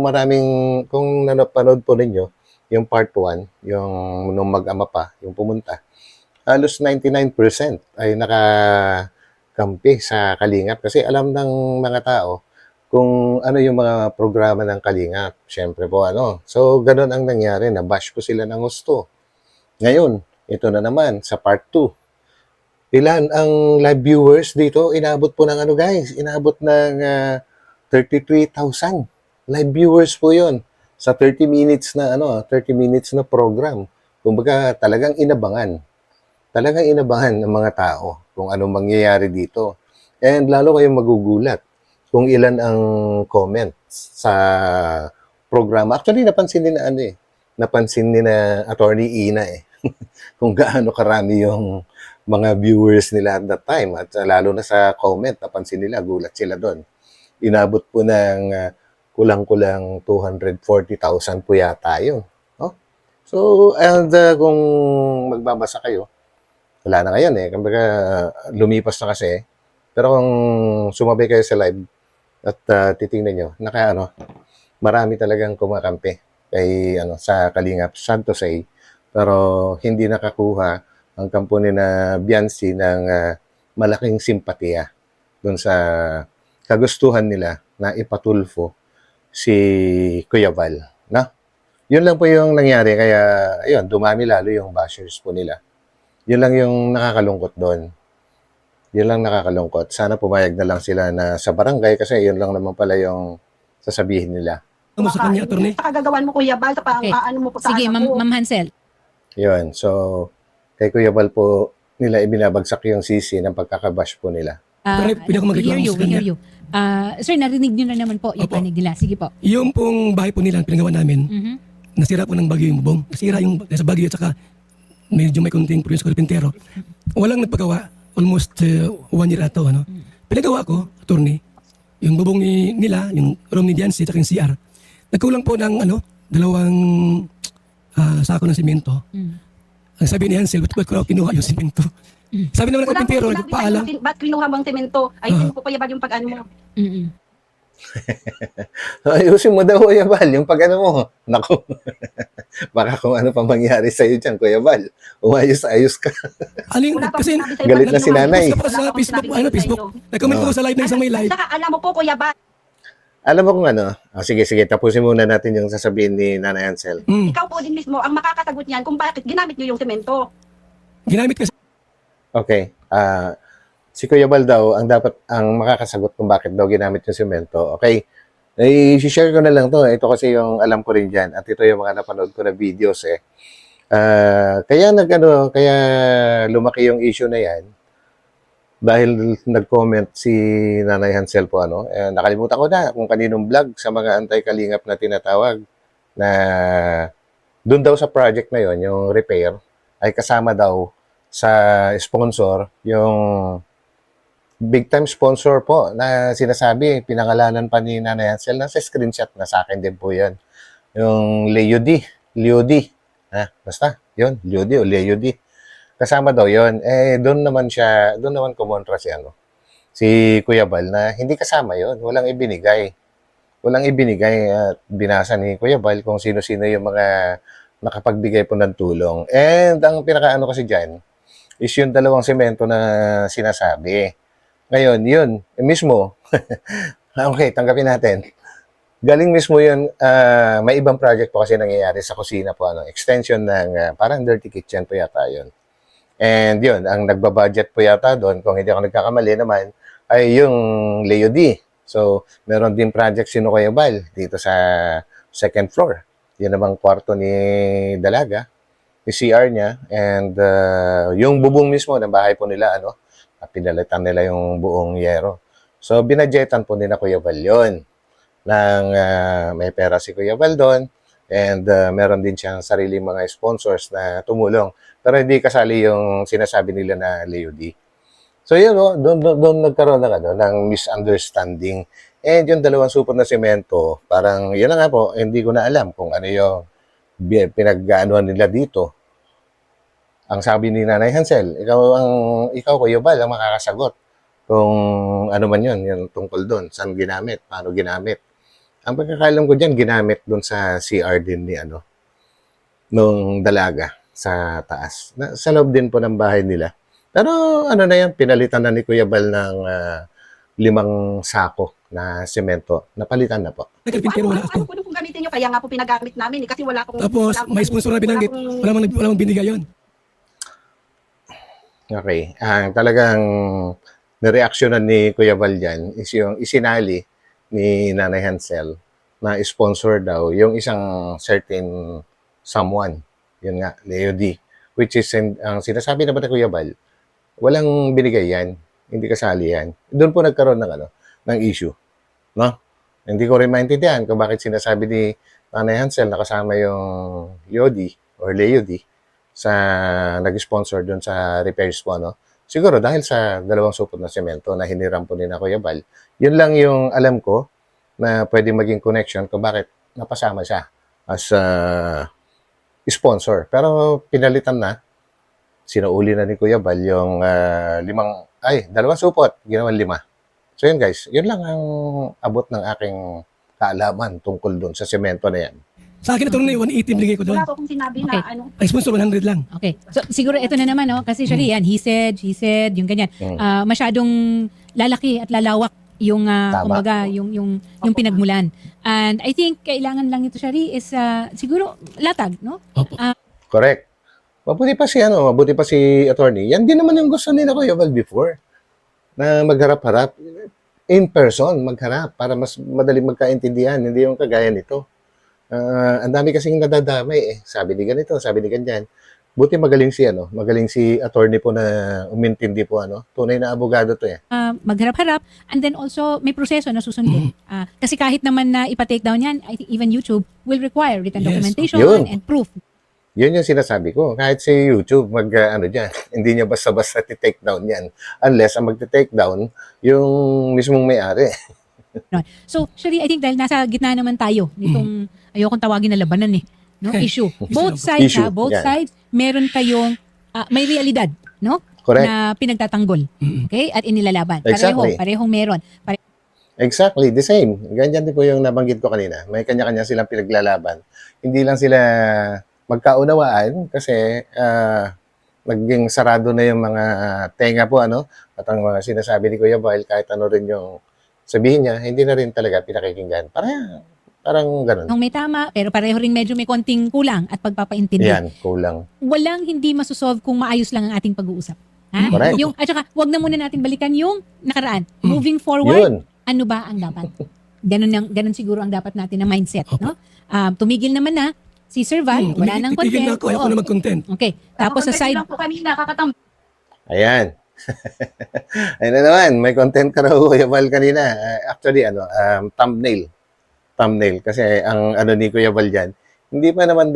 kung napanood po ninyo, yung part 1, yung nung mag-ama pa, yung pumunta, halos 99% ay nakakampi sa Kalingap kasi alam ng mga tao kung ano yung mga programa ng Kalingap. Siyempre po So, ganun ang nangyari, na-bash po sila ng gusto. Ngayon, ito na naman sa part 2. Ilan ang live viewers dito? Inabot po ng guys? Inabot ng 33,000 live viewers po yun. Sa 30 minutes na 30 minutes na program. Kumbaga talagang inabangan. Talagang inabangan ng mga tao kung anong mangyayari dito. And lalo kayong magugulat kung ilan ang comments sa programa. Actually napansin din napansin ni na Attorney Ina kung gaano karami yung mga viewers nila at that time. At lalo na sa comment, napansin nila, gulat sila doon. Inabot po ng kulang-kulang 240,000 po yata yun. No? So, and kung magbabasa kayo, wala na ngayon eh. Kumbaga, lumipas na kasi. Pero kung sumabay kayo sa live at titingnan nyo, marami talagang kumakampi kay sa Kalingap, sad to say, pero hindi nakakuha ang kampo ni na Biancy ng malaking simpatiya dun sa kagustuhan nila na ipatulfo si Kuya Val. Na? Yun lang po yung nangyari, kaya ayun, dumami lalo yung bashers po nila. Yun lang yung nakakalungkot doon. Yun lang nakakalungkot. Sana pumayag na lang sila na sa barangay kasi yun lang naman pala yung sasabihin nila. Ano mo sa kanya, attorney? Sa kagagawan mo, Kuya Bal, sa Okay. ano mo po sa Sige, anak ko. Ma'am Hansel. Yun. So, kay Kuya Val po nila ibinabagsak yung sisi ng pagkakabash po nila. Pero pwede ako we hear magreklamo you, sa we kanya. hear you. Sir, narinig nyo na naman po yung Opo. panig nila. Sige po. Yung pong bahay po nila, pinagawa namin, Mhm. nasira po ng bagyo yung bubong. Nasira yung sa bagyo at saka medyo may konting problema sa karpintero. Walang nagpagawa. Almost 1 year ato. Pinagawa ko, attorney, yung bubong nila, yung room ni Biancy at yung CR. Nagkulang po ng 2 sako ng simento. Ang sabi ni Hansel, ba't ko raw kinuha yung simento? Sabi naman ng Wala karpintero, po sinabi nagpaalam. sa'yo, ba't kinuha mo ang semento? Ayusin mo po Kuya Bal yung pag-ano mo. Mm-mm. Ayusin mo daw, Kuya Val, yung pag-ano mo. Naku, baka kung ano pa mangyari sa'yo dyan, Kuya Val. Umayos-ayos ka. Aling, Wala pa kasi akong sinabi sa'yo, galit ba't na si kinuha mo? nanay. Post ka pa sa Wala akong Facebook, sinabi Facebook. sa'yo. Nag-comment ko sa live ng isang may live. Saka alam mo po, Kuya Bal, Alam mo kung ano? Sige, tapusin muna natin yung sasabihin ni Nanay Ansel. ikaw po din mismo ang makakasagot niyan kung bakit ginamit niyo yung semento. Ginamit kasi Okay. Si Kuya Val daw ang makakasagot kung bakit daw ginamit yung semento. Okay. I-share ko na lang to. Ito kasi yung alam ko rin dyan. At ito yung mga napanood ko na videos eh. Kaya lumaki yung issue na yan. Dahil nag-comment si Nanay Hansel po nakalimutan ko na kung kaninong vlog sa mga anti-kalingap na tinatawag na doon daw sa project na yon, yung repair, ay kasama daw sa sponsor, yung big time sponsor po na sinasabi, pinangalanan pa ni Nanay Hansel, nasa screenshot na sa akin din po yan. Yung Leody. Basta, yun, Leody o Leody. Kasama daw yon. Doon naman kumontra si Kuya Val na hindi kasama yon. Walang ibinigay. At binasa ni Kuya Val kung sino-sino yung mga nakapagbigay po ng tulong. And ang pinakaano kasi dyan is yung 2 semento na sinasabi. Ngayon, yun mismo. Okay, tanggapin natin. Galing mismo yun, may ibang project po kasi nangyayari sa kusina po. Extension ng parang dirty kitchen po yata yun. And yun, ang nagbabudget po yata doon, kung hindi ako nagkakamali naman, ay yung Leo D. So, meron din project si Kuya Val dito sa 2nd floor. Yun namang kwarto ni Dalaga, yung CR niya, and yung bubong mismo ng bahay po nila, pinalitan nila yung buong yero. So, binadgetan po nila Kuya Val yun. May pera si Kuya Val doon, and meron din siyang sariling mga sponsors na tumulong. Pero hindi kasali yung sinasabi nila na Leo D. So yun, doon nagkaroon ng misunderstanding. And yung 2 supot na semento, parang yun na nga po, hindi ko na alam kung ano yung pinag-aanuhan nila dito. Ang sabi ni Nanay Hansel, ikaw Kuya Val, ang makakasagot kung ano man yun, yung tungkol doon, saan ginamit, paano ginamit. Ang pagkakalam ko dyan, ginamit doon sa CR din ni nung Dalaga sa taas. Sa loob din po ng bahay nila. Pero na yan, pinalitan na ni Kuya Val ng 5 sako na semento. Napalitan na po. nagkarpintero wala ako. Ano po kung gamitin nyo? Kaya nga po pinagamit namin kasi wala akong... Tapos may sponsor na binanggit, wala mang binigay yun. Okay. Talagang nareaksyonan ni Kuya Val dyan is yung isinali ni Nanay Hansel na sponsor daw yung isang certain someone. Yun nga, Leo D. Which is, ang sinasabi naman ni Kuya Val, walang binigay yan. Hindi kasali yan. Doon po nagkaroon ng issue. No? Hindi ko rin maintindihan kung bakit sinasabi ni Nanay Hansel na kasama yung Leo D or Leo D sa nag-sponsor doon sa repairs po. Siguro dahil sa 2 supot na semento na hiniram po ni na Kuya Val, yun lang yung alam ko na pwede maging connection kung bakit napasama siya as sponsor. Pero pinalitan na Sinauli na ni Kuya Bal yung dalawang supot, ginawang 5. So yun guys, yun lang ang abot ng aking kaalaman tungkol doon sa semento na yan. Sa akin, attorney, 180 binigay ko doon. Wala po akong sinabi na Okay. ano. Ang sponsor, 100 lang. Okay. So siguro ito na naman, no? Kasi Shari, yan, he said, yung ganyan. Masyadong lalaki at lalawak yung Tama. kumbaga yung pinagmulan. And I think kailangan lang ito, Shari, is siguro latag, no? Opo. Correct. Mabuti pa si attorney. Yan din naman yung gusto nila Kuya Bal before. Na magharap-harap. In person, magharap para mas madaling magkaintindihan. Hindi yung kagaya nito. Ang dami kasing nadadamay eh. Sabi ni ganito, sabi ni ganyan. Buti magaling si attorney po na umintindi po Tunay na abogado to eh. Magharap-harap, and then also may proseso na susundin. Kasi kahit naman na ipa-take down yan, I think even YouTube will require written Yes. documentation Yun. and proof. Yun yung sinasabi ko. Kahit si YouTube, dyan, hindi niya basta-basta take down yan. Unless ang magte-take down, yung mismong may-ari. So, Shari, I think dahil nasa gitna naman tayo nitong, ayokong tawagin na labanan no? Issue. Both sides, Issue, both yan. sides, meron kayong, may realidad, no? Correct. Na pinagtatanggol. Okay? At inilalaban. Exactly. Parehong meron. Exactly, the same. Ganyan din po yung nabanggit ko kanina. May kanya-kanya silang pinaglalaban. Hindi lang sila magkaunawaan kasi naging sarado na yung mga tenga po at ang mga sinasabi ni Kuya Bal kahit ano rin yung sabihin niya, hindi na rin talaga pinakikinggan. Parang ganun. May tama, pero pareho rin medyo may konting kulang at pagpapaintindi. Yan, kulang. Walang hindi masosolve kung maayos lang ang ating pag-uusap. Ha? Correct. At saka, wag na muna natin balikan yung nakaraan. Moving forward, Yun. ano ba ang dapat? Ganun siguro ang dapat natin na mindset. No? Tumigil naman na si Sir Val, wala nang Titigil content. na ako, ayoko Oo. na mag-content. Okay. Tapos sa Ako, side, lang po kanina, kakatambal Ayan. Ayun na naman, may content ka raw Kuya Bal kanina. Actually, thumbnail. Thumbnail. Kasi ang ni Kuya Bal dyan, hindi pa naman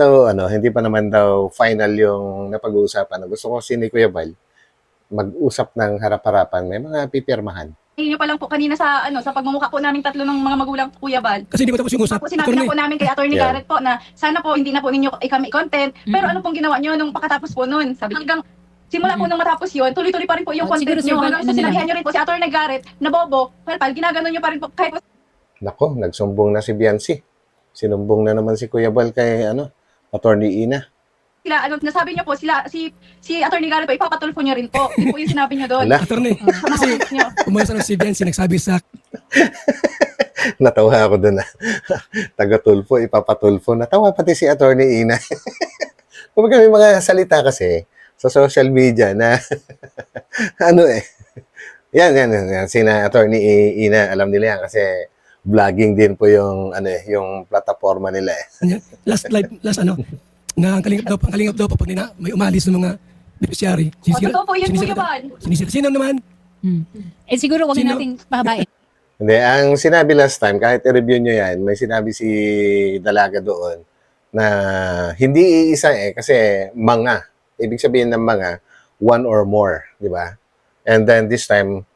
daw final yung napag-uusapan. Gusto ko si ni Kuya Bal mag-usap ng harap-harapan. May mga pipirmahan. niyo pa lang po kanina sa pagmumukha po namin tatlo ng mga magulang Kuya Bal. Kasi hindi pa tapos yung usap. Tapos sinabi na po namin kay Attorney Yeah. Garrett po na sana po hindi na po ninyo kami content. Pero ano pong ginawa nyo nung pakatapos po nun? Sabi hanggang simula po nung matapos yun, tuloy-tuloy pa rin po yung content Siguro, Sir nyo. Val, Hanggang ano sa na sinabihan lang? nyo rin po si Attorney Garrett na bobo. Pal, ginaganon nyo pa rin po kahit po Nako, nagsumbong na si Biancy. Sinumbong na naman si Kuya Bal kay Attorney Ina. sila, nasabi nyo po, si Attorney Garrett po, ipapatulfo nyo rin po. Yun po yung sinabi nyo doon. Wala. Attorney, kasi umayos na si Biancy, nagsabi sa Natawa ako doon. Taga-tulfo, ipapatulfo. Natawa pati si Attorney Ina. Kumbaga may mga salita kasi sa social media na yan. Sina Attorney Ina, alam nila yan kasi vlogging din po yung yung plataforma nila eh. last na ang kalingap daw pag may umalis ng mga beneficiary. Totoo po yun, Kuya Bal. Sinisira. Sino naman? siguro wag Sino? na nating pahabain. Hindi, ang sinabi last time, kahit i-review nyo yan, may sinabi si Dalaga doon na hindi iisa kasi mga. Ibig sabihin ng mga, one or more, di ba? And then this time,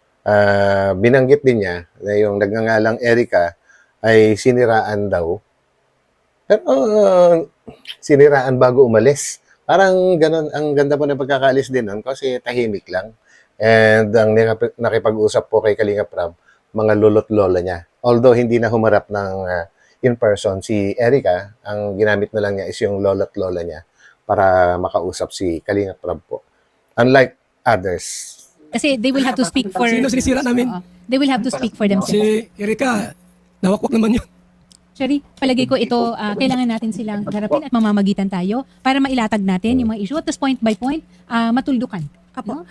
binanggit din niya na yung nagngangalang Erica ay siniraan daw. Pero siniraan bago umalis. Parang ganun, ang ganda po ng pagkakaalis din nun kasi tahimik lang. And ang nakipag-usap po kay Kalinga Prab, mga lolo't lola niya. Although hindi na humarap ng in person si Erica, ang ginamit na lang niya is yung lolo't lola niya para makausap si Kalinga Prab po. Unlike others. Kasi they will have to speak for... Sino sinisira namin? Oo. They will have to speak for themselves. Si Erika, nawakwak naman yun. Shari, palagay ko ito, kailangan natin silang harapin at mamamagitan tayo para mailatag natin yung mga issue at point by point, matuldukan. Apo.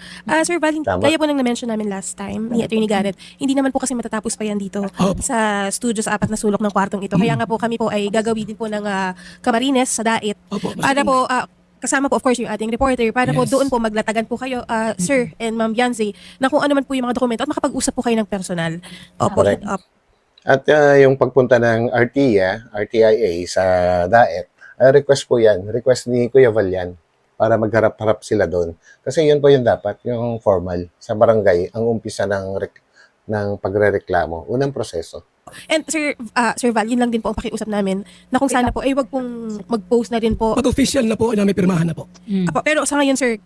Sir Val, Tama. kaya po nang na-mention namin last time ni Attorney Garrett, hindi naman po kasi matatapos pa yan dito sa studio sa 4 na sulok ng kwartong ito. Kaya nga po kami po ay gagawin din po ng Camarines sa Dait. Opo, Para po, kasama po of course yung ating reporter, para po Yes. doon po maglatagan po kayo, Sir and Ma'am Biancy, na kung ano man po yung mga dokumento at makapag-usap po kayo ng personal. Opo. Correct. Opo. At yung pagpunta ng RTIA sa Daet, request po yan. Request ni Kuya Val yan para magharap-harap sila doon. Kasi yun po yung dapat, yung formal sa barangay, ang umpisa ng pagrereklamo. Unang proseso. And Sir Val, yun lang din po ang pakiusap namin na kung sana po ay wag pong mag-post na rin po. Pag official na po, na may pirmahan na po. Apo, pero sa ngayon, sir,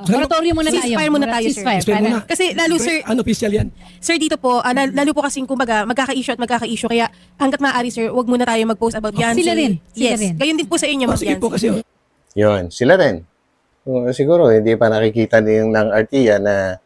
Moratorium muna tayo. Ceasefire muna tayo, sir. Ceasefire. Explain mo na. Kasi lalo, sir, Ano official yan? sir, dito po, lalo po kasing kumbaga, magkaka-issue. Kaya hanggat maaari, sir, wag muna tayo mag-post about Beyonce. Sila rin. Yes. Sila rin. Gayon din po sa inyo, Ma'am Sige po Beyonce. kasi Yun, sila rin. Siguro, hindi pa nakikita ng RTIA na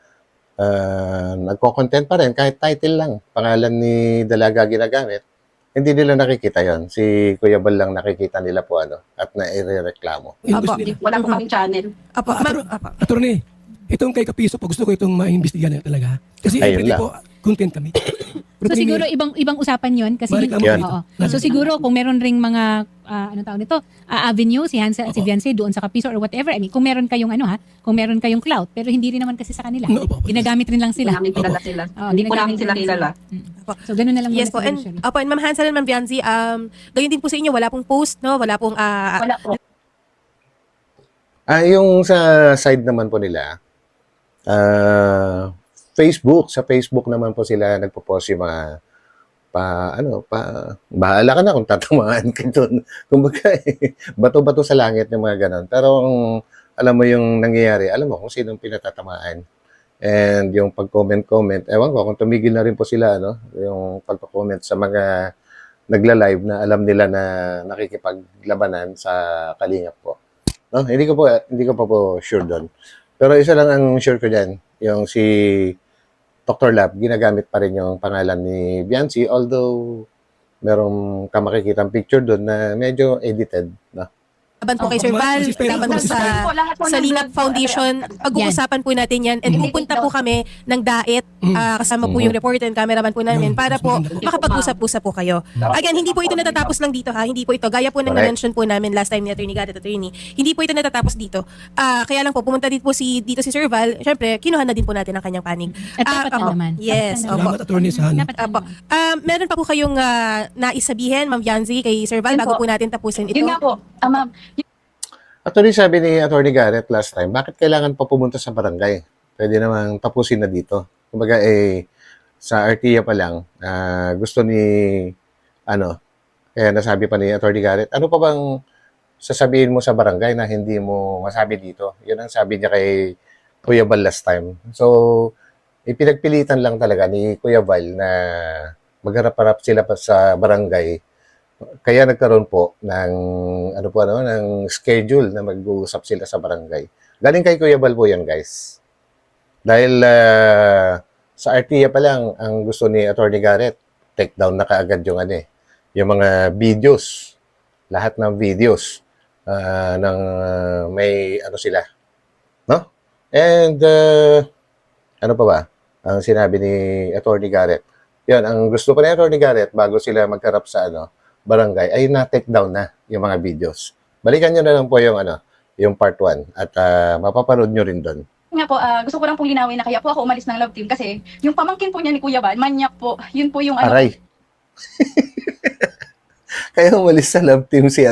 nagko-content pa rin, kahit title lang, pangalan ni Dalaga ginagamit. Hindi nila nakikita yon. Si Kuya Bal lang nakikita nila po at nairereklamo. yung Apo. gusto nila. Wala po kaming channel. Apo, ma'am, apo. Attorney, itong kay Kapiso po, gusto ko itong maimbestigahan talaga. Kasi Ayun pwede lang. po, content kami. So siguro ibang usapan 'yon kasi Balik lang Yan. Oo. So siguro kung meron ring mga anong tawag nito, avenue si Beyonce doon sa Kapiso or whatever. I mean, kung meron kayong kung meron kayong clout, pero hindi rin naman kasi sa kanila. No, opo. Ginagamit rin lang Hindi sila. namin kilala sila. Oo, Hindi po ginagamit namin sila rin lang kilala. So ganun na lang Yes muna po. And, siguro, Shirley. Ma'am Hansel and Ma'am Beyonce, gayon din po sa inyo, wala pong post, no? Wala pong, Wala po. Yung sa side naman po nila, sa Facebook naman po sila nagpo-post yung mga bahala ka na kung tatamaan ka doon. Kumbaga, bato-bato sa langit yung mga ganon. Pero alam mo yung nangyayari, alam mo kung sinong pinatatamaan. And yung pag-comment, ewan ko kung tumigil na rin po sila, yung pagko-comment sa mga nagla-live na alam nila na nakikipaglabanan sa Kalingap po. No? Hindi ko pa po sure doon. Pero isa lang ang sure ko diyan, yung si Dr. Lab, ginagamit pa rin yung pangalan ni Beyonce, although merong makikitang picture doon na medyo edited. No? laban po kay Sir Val, laban po sa Lingap Foundation. Pag-uusapan po natin yan. And pupunta po kami ng DAET, kasama po yung reporter and cameraman po namin para po makapag-usap-usap po kayo. Again, hindi po ito natatapos lang dito ha. Hindi po ito. Gaya po ng na-mention po namin last time ni Attorney Garrett, Attorney. Hindi po ito natatapos dito. Kaya lang po, pumunta dito si Sir Val. Siyempre, kinuha na din po natin ang kanyang panig. At dapat lang naman. Yes. Salamat, Attorney, sa Dapat lang Apo. naman. Meron pa po kayong naisabihin, Ma'am Yanzi, kay Sir Val, Yun bago po. po natin tapusin ito. Yun nga po, ma'am. Actually, sabi ni Attorney Garrett last time, bakit kailangan pa pumunta sa barangay? Pwede namang tapusin na dito. Kumbaga, sa RTIA pa lang, gusto ni, kaya nasabi pa ni Attorney Garrett, ano pa bang sasabihin mo sa barangay na hindi mo masabi dito? Yun ang sabi niya kay Kuya Val last time. So, ipinagpilitan lang talaga ni Kuya Val na magharap-harap sila pa sa barangay. Kaya nagkaroon po ng ng schedule na mag-uusap sila sa barangay. Galing kay Kuya Val po yan, guys. Dahil sa RTIA pa lang ang gusto ni Attorney Garrett, take down na kaagad yung yung mga videos, lahat ng videos ng may sila, no? And ano pa ba ang sinabi ni Attorney Garrett? Yan, ang gusto pa ni Attorney Garrett bago sila magkarap sa barangay ay na-take down na yung mga videos. Balikan nyo na lang po yung part 1 at mapapanood nyo rin doon. Nga po, gusto ko lang pong linawin na kaya po ako umalis ng love team kasi yung pamangkin po niya ni Kuya Val, manyak po. Yun po yung Aray. Kaya umalis sa love team si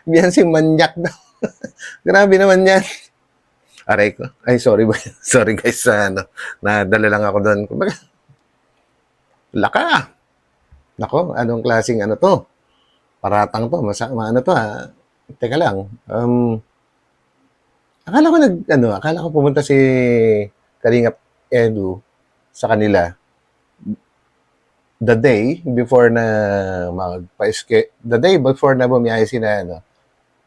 Beyonce manyak daw. Grabe naman yan. Aray ko. Ay, sorry. Sorry guys nadala lang ako doon. Kumbaga, laka. Nako, anong klaseng to? Paratang to, ano to ha? Teka lang. Akala ko pumunta si Kalingap Edu sa kanila the day before na bumiyahe sila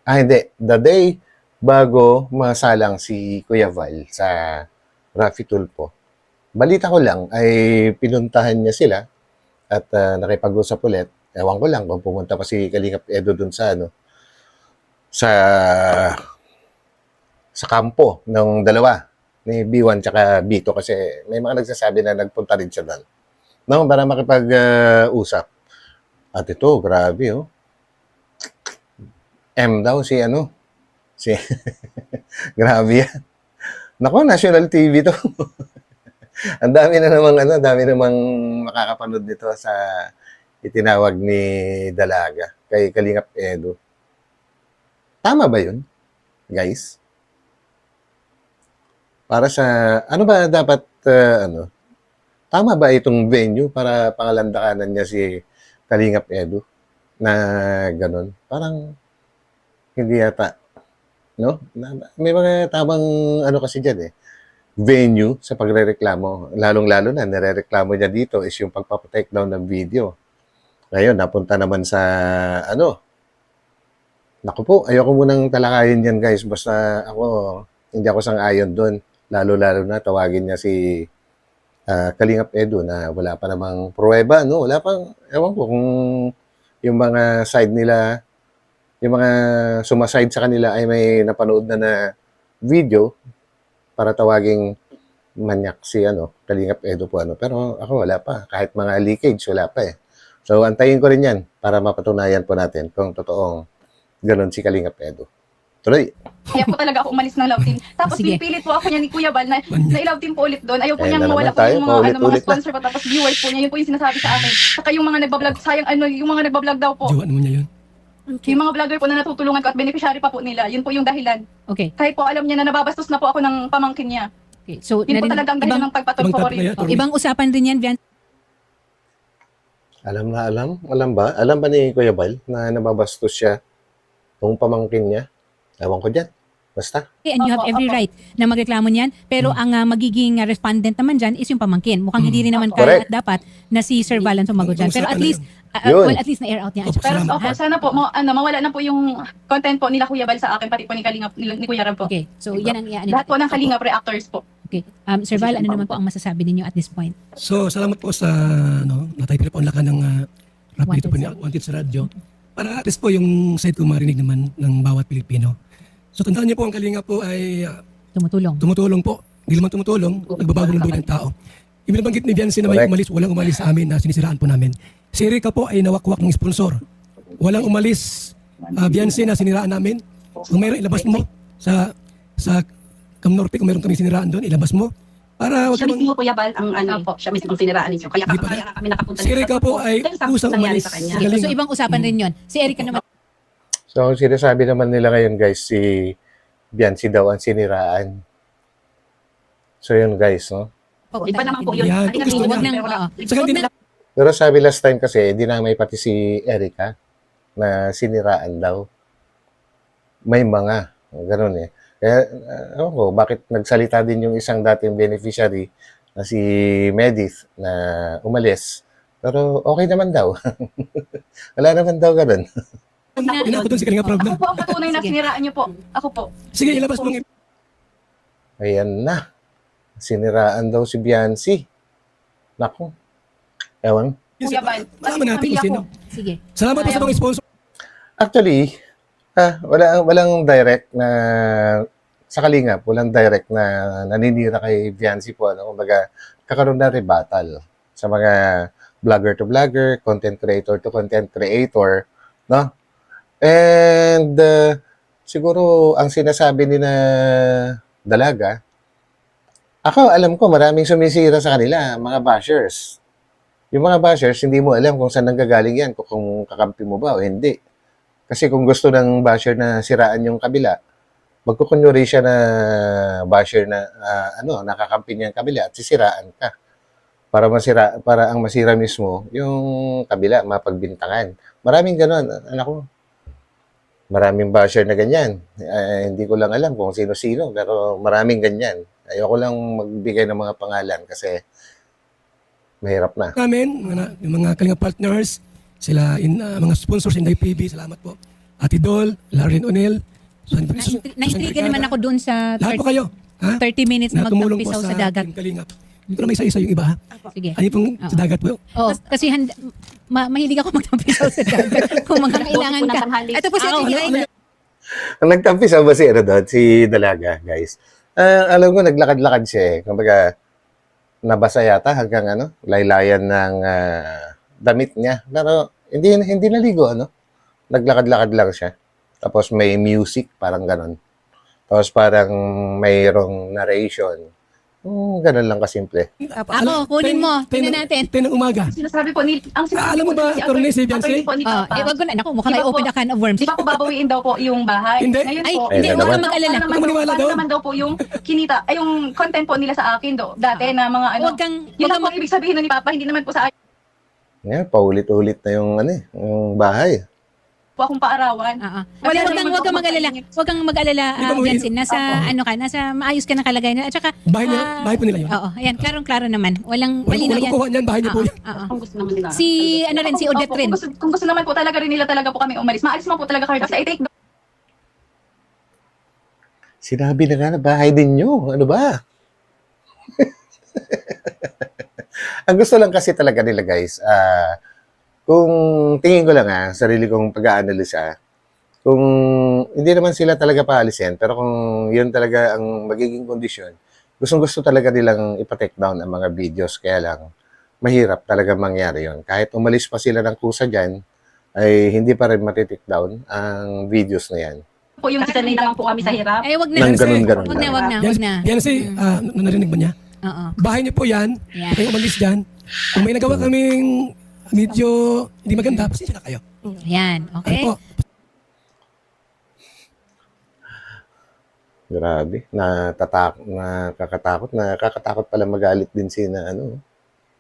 hindi. The day bago masalang si Kuya Val sa Rafi Tulfo. Balita ko lang ay pinuntahan niya sila at nakipag-usap ulit. Ewan ko lang kung pumunta pa si Kalingap Edo dun sa sa kampo ng dalawa ni B1 tsaka B2 kasi may mga nagsasabi na nagpunta rin siya doon. No, para makipag-usap. At ito, grabe M daw si si grabe yan. Nako, national TV to. Ang dami namang makakapanood nito sa itinawag ni Dalaga kay Kalingap Edo. Tama ba yun, guys? Para sa, ano ba dapat, tama ba itong venue para pangalandakanan niya si Kalingap Edo na ganun? Parang hindi yata no? May mga tamang ano kasi diyan eh, venue sa pagrereklamo. Lalong-lalo na nirereklamo niya dito is yung pagpapa-take down ng video. Ngayon, napunta naman sa ano, naku po, ayoko munang talakayin yan guys. Basta ako, hindi ako sang-ayon doon. Lalo-lalo na tawagin niya si Kalingap Edu na wala pa namang pruweba, no? Wala pang, ewan ko kung yung mga side nila, yung mga sumaside sa kanila ay may napanood na video para tawaging manyak si Kalingap Edu po. Pero ako wala pa. Kahit mga leakage, wala pa eh. So, antayin ko rin yan para mapatunayan po natin kung totoong ganun si Kalingap Edu. Tuloy. Kaya po talaga ako umalis ng love team. Tapos Sige. pinipilit po ako niya ni Kuya Bal na i-love team po ulit doon. Ayaw po Ayan niyang na mawala naman po tayo, yung mga, paulit-ulit mga sponsor po. Tapos viewers po niya. Yun po yung sinasabi sa akin. Saka yung mga nagbablog, sayang yung mga nagbablog daw po. Jowa naman niya yun. Yung mga vlogger po na natutulungan ko at beneficiary pa po nila. Yun po yung dahilan. Okay. Kahit po alam niya na nababastos na po ako ng pamangkin niya. Okay. So, Yun po narinig- talagang dahilan ng pagpatulpo ibang ko topic na yan, rin. attorney. ibang usapan rin yan, Vian. Alam ba? Alam ba ni Kuya Bal na nababastos siya kung pamangkin niya? Ewan ko dyan. Basta. And you have Opo, every opo. right na magreklamo niyan. Pero ang magiging respondent naman dyan is yung pamangkin. Mukhang hindi rin naman Opo. kaya Correct. at dapat na si Sir Valan sumagot dyan. Pero at least, Yun. well, at least na-air out niya. Opo, Pero salamat. opo, sana po mawala na po yung content po nila Kuya Bal sa akin, pati po ni Kalingap ni Kuya Ram po. Okay. So, yan ang iaan. Lahat po ng Kalingap reactors po. Okay. Sir Val, ano naman po ang masasabi ninyo at this point? So, salamat po sa natay po ang laka ng rap dito po ni Wanted Wanted sa radyo. Para at least po yung side ko marinig naman ng bawat Pilipino. So, tandaan niyo po ang Kalinga po ay Tumutulong. tumutulong po. Hindi naman tumutulong, nagbabago ng buhay ng tao. Yung binabanggit ni Viancy na may Correct. walang umalis sa amin na sinisiraan po namin. Si Erika po ay nawakwak ng sponsor. Walang umalis Viancy na siniraan namin. Kung mayroon, ilabas mo sa Cam Norte, kung mayroon kami siniraan doon, ilabas mo. Para wag Siya namang... mismo Kuya Bal ang ano Opo. siya mismo ang siniraan ninyo. Kaya Di ba? kaya kami nakapunta Si Erika po ay Dahil sa kusang nangyari umalis. sa kanya. Sa Kalinga. So, ibang usapan rin yun. Si Erica naman. So, ang sinasabi naman nila ngayon guys, si Biancy daw ang siniraan. So, yun guys, no? Iba naman po yun. Yan, Ay, gusto Huwag niya. nang, oo. Saka hindi na, Pero sabi last time kasi, dinamay pati si Erika na siniraan daw. May mga, ganun eh. Kaya, ewan ko, bakit nagsalita din yung isang dating beneficiary na si Medith na umalis. Pero okay naman daw. Wala naman daw ganun. Ina ko doon si Kalinga Prab na. Ako po ang patunay na Sige. siniraan niyo po. Ako po. Sige, ilabas mo. Ayan na. Siniraan daw si Biancy. Naku. Ewan. Kuya Bal. Malaman natin kung sino. Sige. Salamat po sa mga sponsor. Actually, walang direct na sa Kalingap, walang direct na naninira kay Viancy po. Kumbaga, kakaroon na rebuttal sa mga vlogger to vlogger, content creator to content creator, no? And siguro ang sinasabi ni na Dalaga, ako alam ko maraming sumisira sa kanila, mga bashers. Yung mga bashers, hindi mo alam kung saan nanggagaling yan, kung kakampi mo ba o hindi. Kasi kung gusto ng basher na siraan yung kabila, magkukunyuri siya na basher na nakakampi niya yung kabila at sisiraan ka. Para ang masira mismo yung kabila, mapagbintangan. Maraming gano'n, anak ko. Maraming basher na ganyan. Hindi ko lang alam kung sino-sino, pero maraming ganyan. Ayoko lang magbigay ng mga pangalan kasi mahirap na. Namin, yung mga Kalinga partners, sila mga sponsors in IPB, salamat po. Ate Dol, Lauren O'Neill, Na-intriga naman ako doon sa lahat po kayo. Ha? 30 minutes na Na tumulong po magtampisaw sa sa dagat. Team Kalingap. Ito na may isa-isa yung iba ha. Sige. Ano pong sa dagat po? Oh, kasi mahilig ako magtampisaw sa dagat kung mga kailangan ka. Ito po si Ate Hilay. Ang nagtampis ba si si Dalaga, guys? Alam ko, naglakad-lakad siya eh. Kumbaga, nabasa yata hanggang laylayan ng damit niya. Pero hindi naligo, Naglakad-lakad lang siya. Tapos may music, parang ganon. Tapos parang mayroong narration. Ganon lang kasimple. Ako, kunin mo. Tingnan natin. 10 ng umaga. Sinasabi po ni ang sinasabi Alam mo ba, Atty. si Viancy? po ni Papa. Wag ko na. Naku, mukhang Di I ba po- open a can of worms. Di ba po babawiin daw po yung bahay? Hindi. Ngayon Ay, po. hindi. Ayun Huwag naman. kang mag-alala. Paano Huwag maniwala paano doon. naman daw po yung kinita, ay yung content po nila sa akin dati na mga Huwag kang, Yun lang po ibig sabihin nun ni Papa, hindi naman po sa akin. Yan, paulit-ulit na yung yung bahay. po akong paarawan. Oo. Kasi Wag hindi kang mo wag kang po mag-alala. magpapahinga. Wag kang mag-alala, Di ba, Biansin. Nasa ano ka, nasa maayos ka ng kalagayan. At saka Bahay po nila yun. Oo, ayan, klarong-klaro naman. Walang Walang malinaw yan. kukuha niyan, bahay niyo po yan. Oo. Kung gusto naman nila. Si ano rin, si Odette Opo, rin. kung gusto naman po talaga rin nila talaga po kami umalis. Maalis mo po talaga kami kasi I take Sinabi na nga na bahay din nyo. Ano ba? Ang gusto lang kasi talaga nila guys, kung tingin ko lang sarili kong pag-aanalisa, kung hindi naman sila talaga paalisin, pero kung yun talaga ang magiging kondisyon, gustong-gusto talaga nilang ipa-take down ang mga videos, kaya lang, mahirap talaga mangyari yun. Kahit umalis pa sila ng kusa dyan, ay hindi pa rin matitake down ang videos na yan. po yung Kasi sanay naman po kami sa hirap. Ay, wag na. Nang ganun-ganun Wag na, lang. wag na, wag na. Yan si, narinig ba niya? Oo. Bahay niyo po yan. Yan. Kayo umalis dyan. Kung may nagawa kaming medyo hindi maganda, pasensya na kayo. Yan, okay? Ano po? Grabe, nakakatakot pala magalit din si na ano.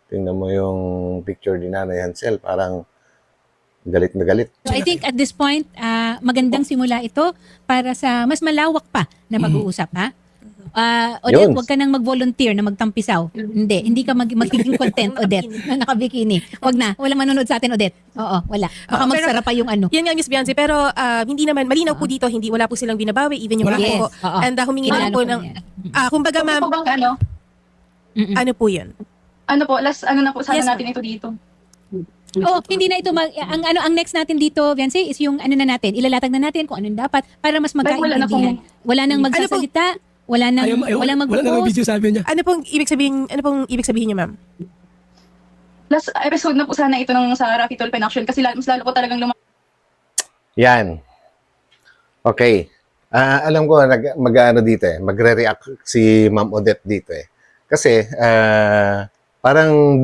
Tingnan mo yung picture ni Nanay Hansel, parang galit na galit. So I think at this point, magandang simula ito para sa mas malawak pa na pag-uusap, ha? Odette, Yun. wag ka nang mag-volunteer na magtampisaw. Hindi ka magiging content, Odette, na nakabikini. Wag na, walang manonood sa atin, Odette. Oo, wala. Baka Pero- magsara pa yung ano. Yan nga, Miss Bianci, pero hindi naman, malinaw po dito, wala po silang binabawi, even yung Wala mga Yes, po. oo. And humingi na Kilala po ko ng, yan. kumbaga ma'am, po bang ano? Mm-mm. ano po yun? Ano po, last ano na po sana Yes, natin ito dito. Oh, hindi na ito ang next natin dito, Viancy, is yung ano na natin, ilalatag na natin kung anong dapat para mas magkaintindihan. Wala nang magsasalita, wala nang wala walang nang mag-post. video sabi niya. Ano pong ibig sabihin niya, ma'am? Last episode na po sana ito ng sa Rocky Tulpen Action kasi mas lalo po talagang Yan. Okay. Alam ko, mag-ano dito magre-react si Ma'am Odette dito Kasi, parang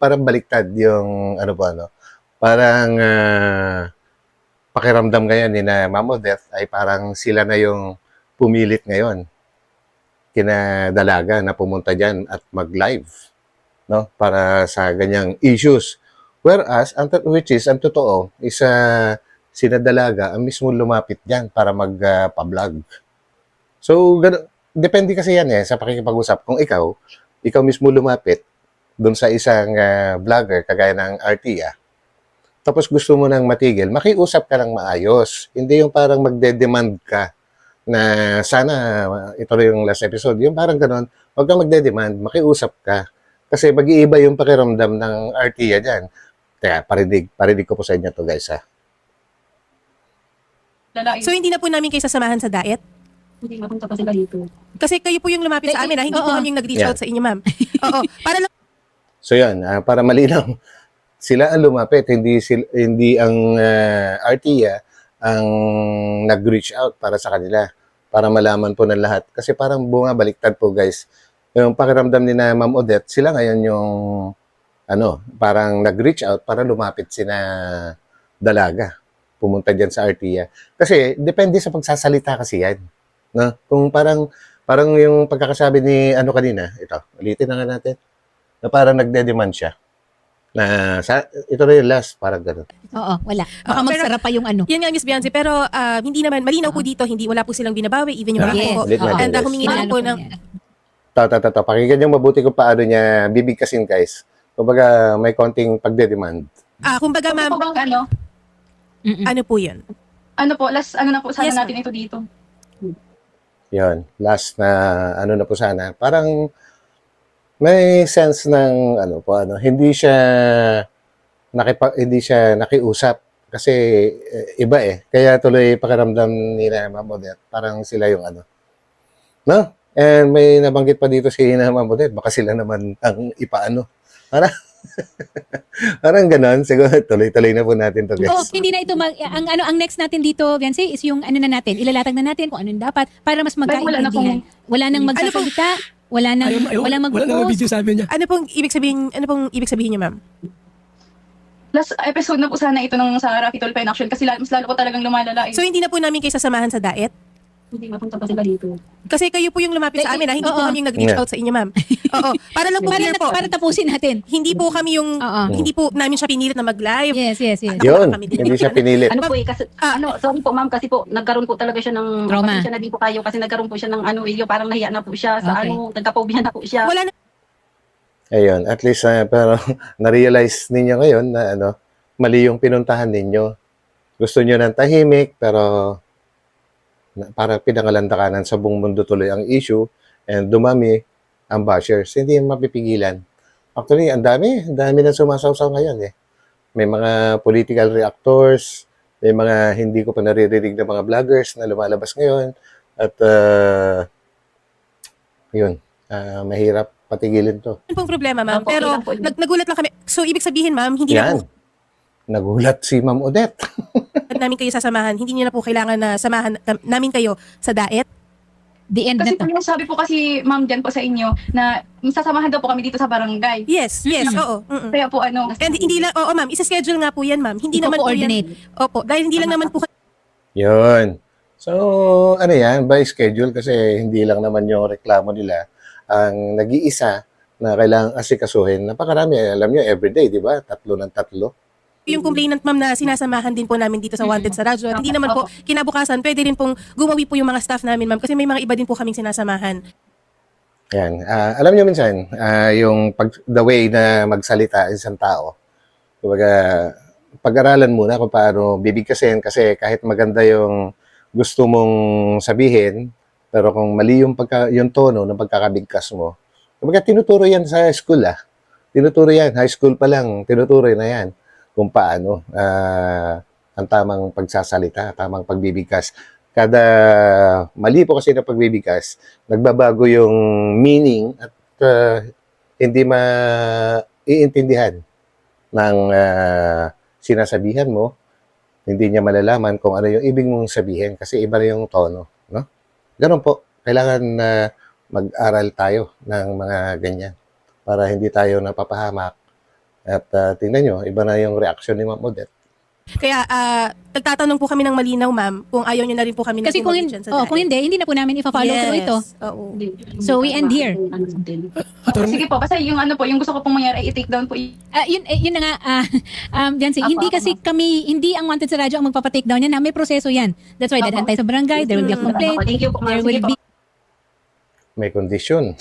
parang baliktad yung, parang pakiramdam ngayon ni na Ma'am Odette ay parang sila na yung pumilit ngayon kina Dalaga na pumunta dyan at mag-live, no? Para sa ganyang issues. Whereas, ang totoo, is sina Dalaga ang mismo lumapit dyan para mag-pa-vlog. So, depende kasi yan sa pakikipag-usap. Kung ikaw mismo lumapit doon sa isang vlogger, kagaya ng Artia, tapos gusto mo nang matigil, makiusap ka ng maayos. Hindi yung parang magde-demand ka na sana ito na yung last episode. Yung parang ganun, huwag kang magde-demand, makiusap ka. Kasi mag-iiba yung pakiramdam ng Artia dyan. Kaya, parinig ko po sa inyo to guys lalain. So hindi na po namin kayo sasamahan sa diet? Hindi mapunta pa sila dito. Kasi kayo po yung lumapit sa amin, hindi po Oo. kami yung nag-reach out sa inyo, ma'am. Oo, para lang So yun, para malinaw, sila ang lumapit, hindi ang Artia ang nag-reach out para sa kanila, para malaman po ng lahat. Kasi parang baliktad po guys. Yung pakiramdam ni na Ma'am Odette, sila ngayon yung parang nag-reach out para lumapit sina Dalaga. Pumunta dyan sa Artia. Kasi depende sa pagsasalita kasi yan. No? Kung parang yung pagkakasabi ni kanina, ito, ulitin na nga natin, na parang nagde-demand siya. Na ito na yung last, parang gano'n. Oo, wala. Baka Pero- magsara pa yung ano. yan nga, Miss Bianci, pero hindi naman, malinaw po dito, wala po silang binabawi, even yung mga Yes. po. Ulit natin, And guys. humingi na Kilala po ko ng, yan. Pakinggan niyo mabuti kung paano niya bibigkasin guys. Kumbaga may konting pagde-demand. kumbaga Ano ma'am, po bang ano? Mm-mm. ano po yun? Ano po, last ano na po sana Yes, natin ito dito. Yon, last na na po sana. Parang may sense ng hindi siya nakiusap kasi iba Kaya tuloy pakiramdam nila Ma'am Odette, parang sila yung No? And may nabanggit pa dito si Ma'am Odette, baka sila naman ang ipaano. Parang ganon. Siguro tuloy-tuloy na po natin to Oh, guys. hindi na ito ang next natin dito, Viancy, is yung ano na natin, ilalatag na natin kung anong dapat para mas magkaintindihan. Wala nang magsasalita, wala nang Wala walang nang mag-post. video sabi niya. Ano pong ibig sabihin niya, ma'am? Last episode na po sana ito ng sa Rocky Tulpen Action kasi mas lalo po talagang lumalala. So hindi na po namin kayo sasamahan sa diet? Hindi mapunta pa sila dito. Kasi kayo po yung lumapit sa amin, hindi po Oo. kami yung nag-reach out sa inyo, ma'am. Oo. Para lang po clear po. Para tapusin natin. Hindi po kami yung, Oo. hindi po namin siya pinilit na mag-live. Yes. Yun, Kami din. hindi siya pinilit. Ano po kasi sorry po ma'am kasi po nagkaroon po talaga siya ng Trauma. pasensya na din po kayo kasi nagkaroon po siya ng yung parang nahiya na po siya sa Okay. nagka-phobia na po siya. Wala na Ayun, at least pero na-realize ninyo ngayon na mali yung pinuntahan ninyo. Gusto nyo ng tahimik pero para pinangalandakanan sa buong mundo tuloy ang issue and dumami ang bashers. Hindi yung mapipigilan. Actually, ang dami na sumasawsaw ngayon eh. May mga political reactors, may mga hindi ko pa naririnig na mga vloggers na lumalabas ngayon at mahirap patigilin to. pong problema, ma'am. Opo, Pero ilan po yun? nagulat lang kami. So, ibig sabihin, ma'am, hindi na Yan. po Nagulat si Ma'am Odette. namin kayo sasamahan. Hindi niyo na po kailangan na samahan namin kayo sa daet. The end na Kasi to. po yung sabi po kasi ma'am dyan po sa inyo na sasamahan daw po kami dito sa barangay. Yes, oo. Kaya po And hindi lang, oo, ma'am, isa-schedule nga po yan, ma'am. Hindi naman po Ipo-coordinate. yan. Opo, dahil hindi lang naman po Yun. So, yan, by schedule kasi hindi lang naman yung reklamo nila ang nag-iisa na kailangang asikasuhin. Napakarami, alam nyo, everyday, di ba? 3 ng 3. yung complainant, ma'am, na sinasamahan din po namin dito sa Wanted sa radyo. At hindi naman po, kinabukasan, pwede rin pong gumawi po yung mga staff namin, ma'am, kasi may mga iba din po kaming sinasamahan. Yan. Alam nyo minsan, yung the way na magsalita ang isang tao, kumbaga, pag-aralan muna kung paano bibigkasin kasi kahit maganda yung gusto mong sabihin, pero kung mali yung tono ng pagkakabigkas mo, kumbaga tinuturo yan sa school Tinuturo yan, high school pa lang, tinuturo na yan kung paano ang tamang pagsasalita, tamang pagbibigkas. Kada mali po kasi na pagbibigkas, nagbabago yung meaning at hindi maiintindihan ng sinasabihan mo, hindi niya malalaman kung ano yung ibig mong sabihin kasi iba na yung tono. No? Ganun po, kailangan mag-aral tayo ng mga ganyan para hindi tayo napapahamak. At tingnan nyo, iba na yung reaction ni Ma'am Odette. Kaya, nagtatanong po kami ng malinaw, ma'am, kung ayaw nyo na rin po kami Kasi kung, kung hindi na po namin ipa-follow through ito. Oo. So, we end here. Attorney, Sige po, basta yung yung gusto ko pong mangyari, i-take down po Yun na nga, Jancy, hindi kasi kami, hindi ang Wanted sa radyo ang magpapa-take down yan. May proseso yan. That's why, dadantay sa barangay, there will be a complaint, Thank you po there ma'am. will Sige po. be May kondisyon.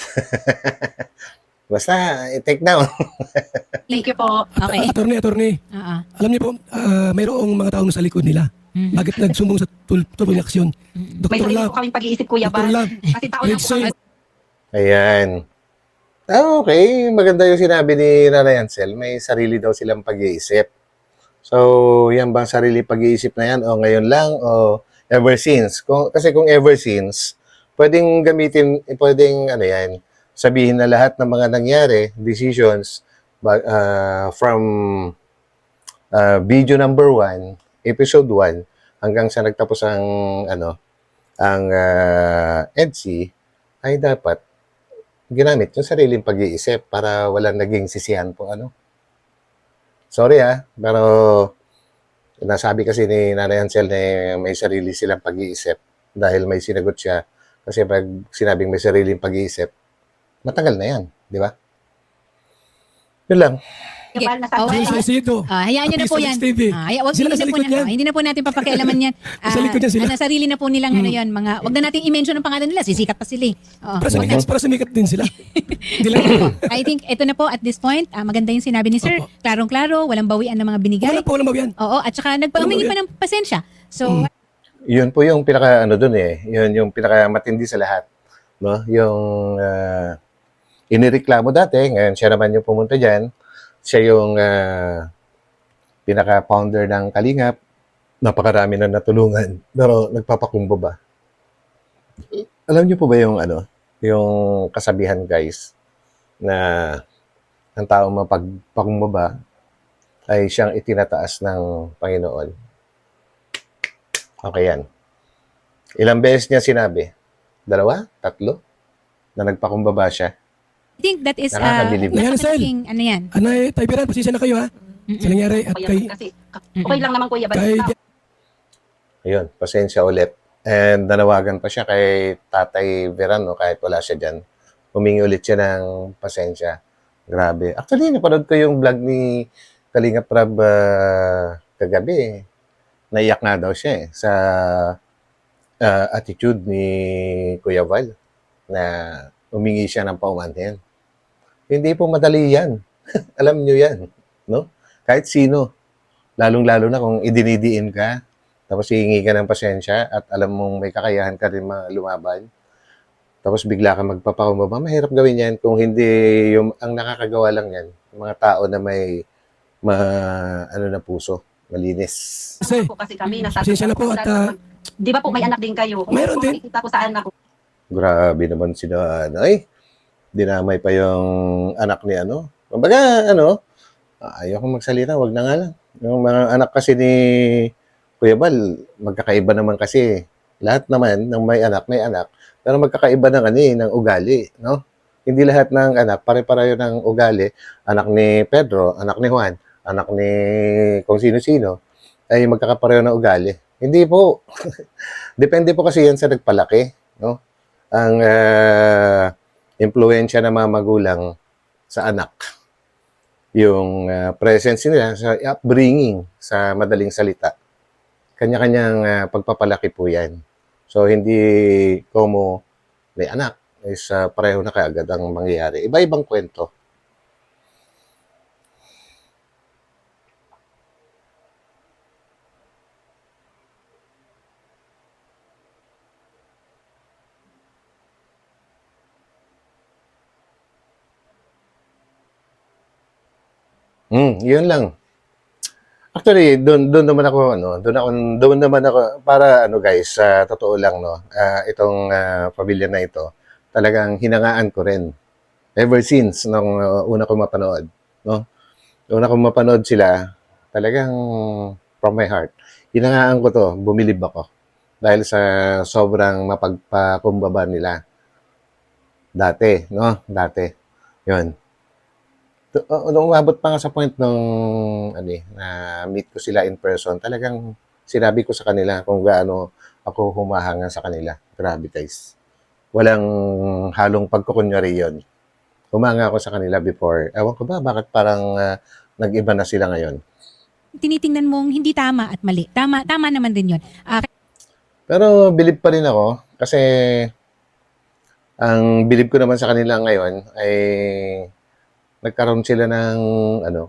Basta, i-take down. Thank you po. Okay. attorney, Oo. alam niyo po, mayroong mga taong sa likod nila. Mhm. Bakit nagsumbong sa tuloy na aksyon? May Dr. sarili Lab, po kaming pag-iisip kuya Dr. ba? Lab, Kasi tao lang let's po say, kami. Ayan. Okay, maganda yung sinabi ni Nanay Ansel. May sarili daw silang pag-iisip. So, yan bang sarili pag-iisip na yan? O ngayon lang? O ever since? Kasi kung ever since, pwedeng gamitin, pwedeng sabihin na lahat ng mga nangyari, decisions, from video number 1, episode 1, hanggang sa nagtapos ang EDC, ay dapat ginamit yung sariling pag-iisip para walang naging sisihan po Sorry pero nasabi kasi ni Nanay Ansel na may sarili silang pag-iisip dahil may sinagot siya. Kasi pag sinabing may sariling pag-iisip, matagal na yan, di ba? Yun lang. Sige. Dahil sa Isido, Hayaan nyo na po yan. TV. Wag Sila hindi nasa na po likod na, niyan. hindi na po natin papakialaman yan. Sa likod niyan sila. Sarili na po nilang yan, mga, wag na natin i-mention ang pangalan nila, sisikat pa sila. Oo. Para sumikat din sila. Hindi lang. I think ito na po at this point, maganda yung sinabi ni Sir. Opo. Klarong-klaro, walang bawian ng mga binigay. Walang bawian. Oo, at saka nagpaumingi pa ng pasensya. So, Yun po yung pinaka doon Yun yung pinaka matindi sa lahat, no? Yung inireklamo dati, ngayon siya naman yung pumunta diyan. Siya yung pinaka founder ng Kalingap. Napakarami na natulungan, pero nagpapakumbaba. Alam niyo po ba yung yung kasabihan, guys, na ang taong mapagpakumbaba ay siyang itinataas ng Panginoon. Okay yan. Ilang beses niya sinabi? 2? 3? Na nagpakumbaba siya? I think that is Nakakabilib. napakalaking, yan. Anay, Taybiran, pasensya na kayo sa nangyari at Kuya, kay kasi okay lang naman kuya ba? kay Ayun, pasensya ulit. And nanawagan pa siya kay Tatay Verano kahit wala siya dyan. Humingi ulit siya ng pasensya. Grabe. Actually, napanood ko yung vlog ni Kalinga Prab kagabi. Naiyak nga daw siya sa attitude ni Kuya Val na humingi siya ng paumanhin. Hindi po madali yan. Alam nyo yan. No? Kahit sino. Lalong-lalo na kung idinidiin ka, tapos hihingi ka ng pasensya at alam mong may kakayahan ka rin lumaban. Tapos bigla ka magpapakumbaba, mahirap gawin yan kung hindi ang nakakagawa lang yan. Yung mga tao na may na puso, malinis. Kasi, Po kasi kami nasa pasensya na po at di ba po may anak din kayo? Meron din. Kita ko sa anak ko. Grabe naman si Nanay. Dinamay pa yung anak ni Kumbaga, ayaw kong magsalita, wag na nga lang. Yung mga anak kasi ni Kuya Bal, magkakaiba naman kasi. Lahat naman ng may anak, pero magkakaiba ng ugali, no? Hindi lahat ng anak, pare-pareho ng ugali. Anak ni Pedro, anak ni Juan, anak ni kung sino-sino, ay magkakapareho ng ugali. Hindi po. Depende po kasi yan sa nagpalaki, no? Ang impluwensya ng mga magulang sa anak. Yung presence nila sa upbringing, sa madaling salita. Kanya-kanyang pagpapalaki po yan. So, hindi como may anak is pareho na kaagad ang mangyayari. Iba-ibang kwento. Yun lang. Actually, doon naman ako doon naman ako para guys, sa totoo lang itong pamilya na ito, talagang hinangaan ko rin ever since nung una ko mapanood, no? Una ko mapanood sila, talagang from my heart. Hinangaan ko to, bumilib ako dahil sa sobrang mapagpakumbaba nila. Dati, no? Dati. 'Yun. Nung umabot pa nga sa point nung na meet ko sila in person, talagang sinabi ko sa kanila kung gaano ako humahanga sa kanila. Grabe guys. Walang halong pagkukunyari yun. Humanga ako sa kanila before. Ewan ko ba, bakit parang nag-iba na sila ngayon. Tinitingnan mong hindi tama at mali. Tama naman din yun. Pero believe pa rin ako kasi ang believe ko naman sa kanila ngayon ay nagkaroon sila ng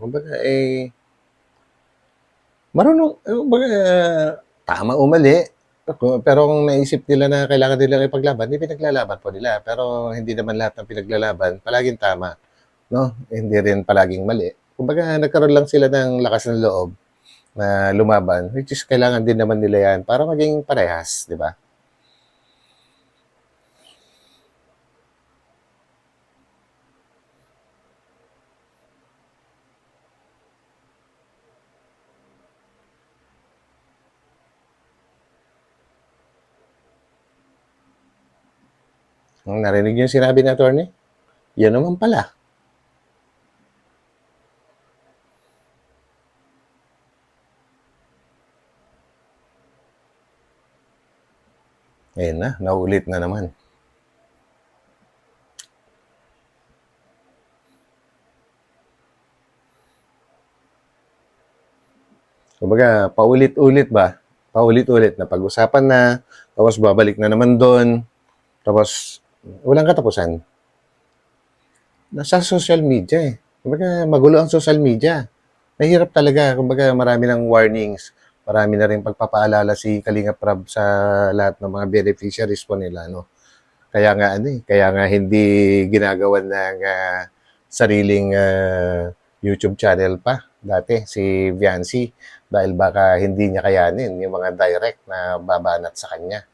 kumbaga marunong, kumbaga tama o mali. Pero kung naisip nila na kailangan nilang ipaglaban, hindi pinaglalaban po nila. Pero hindi naman lahat ng pinaglalaban palaging tama, no? Hindi rin palaging mali. Kumbaga nagkaroon lang sila ng lakas ng loob na lumaban, which is kailangan din naman nila yan para maging parehas, di ba? Ang narinig yung sinabi ni attorney, yan naman pala. Ayun na, naulit na naman. Kumbaga, paulit-ulit ba? Paulit-ulit na pag-usapan na, tapos babalik na naman doon, tapos walang katapusan. Nasa social media eh. Kumbaga, magulo ang social media. Mahirap talaga. Kumbaga, marami ng warnings. Marami na rin pagpapaalala si Kalinga Prab sa lahat ng mga beneficiaries po nila, no? Kaya nga hindi ginagawan ng sariling YouTube channel pa dati si Viancy dahil baka hindi niya kayanin yung mga direct na babanat sa kanya,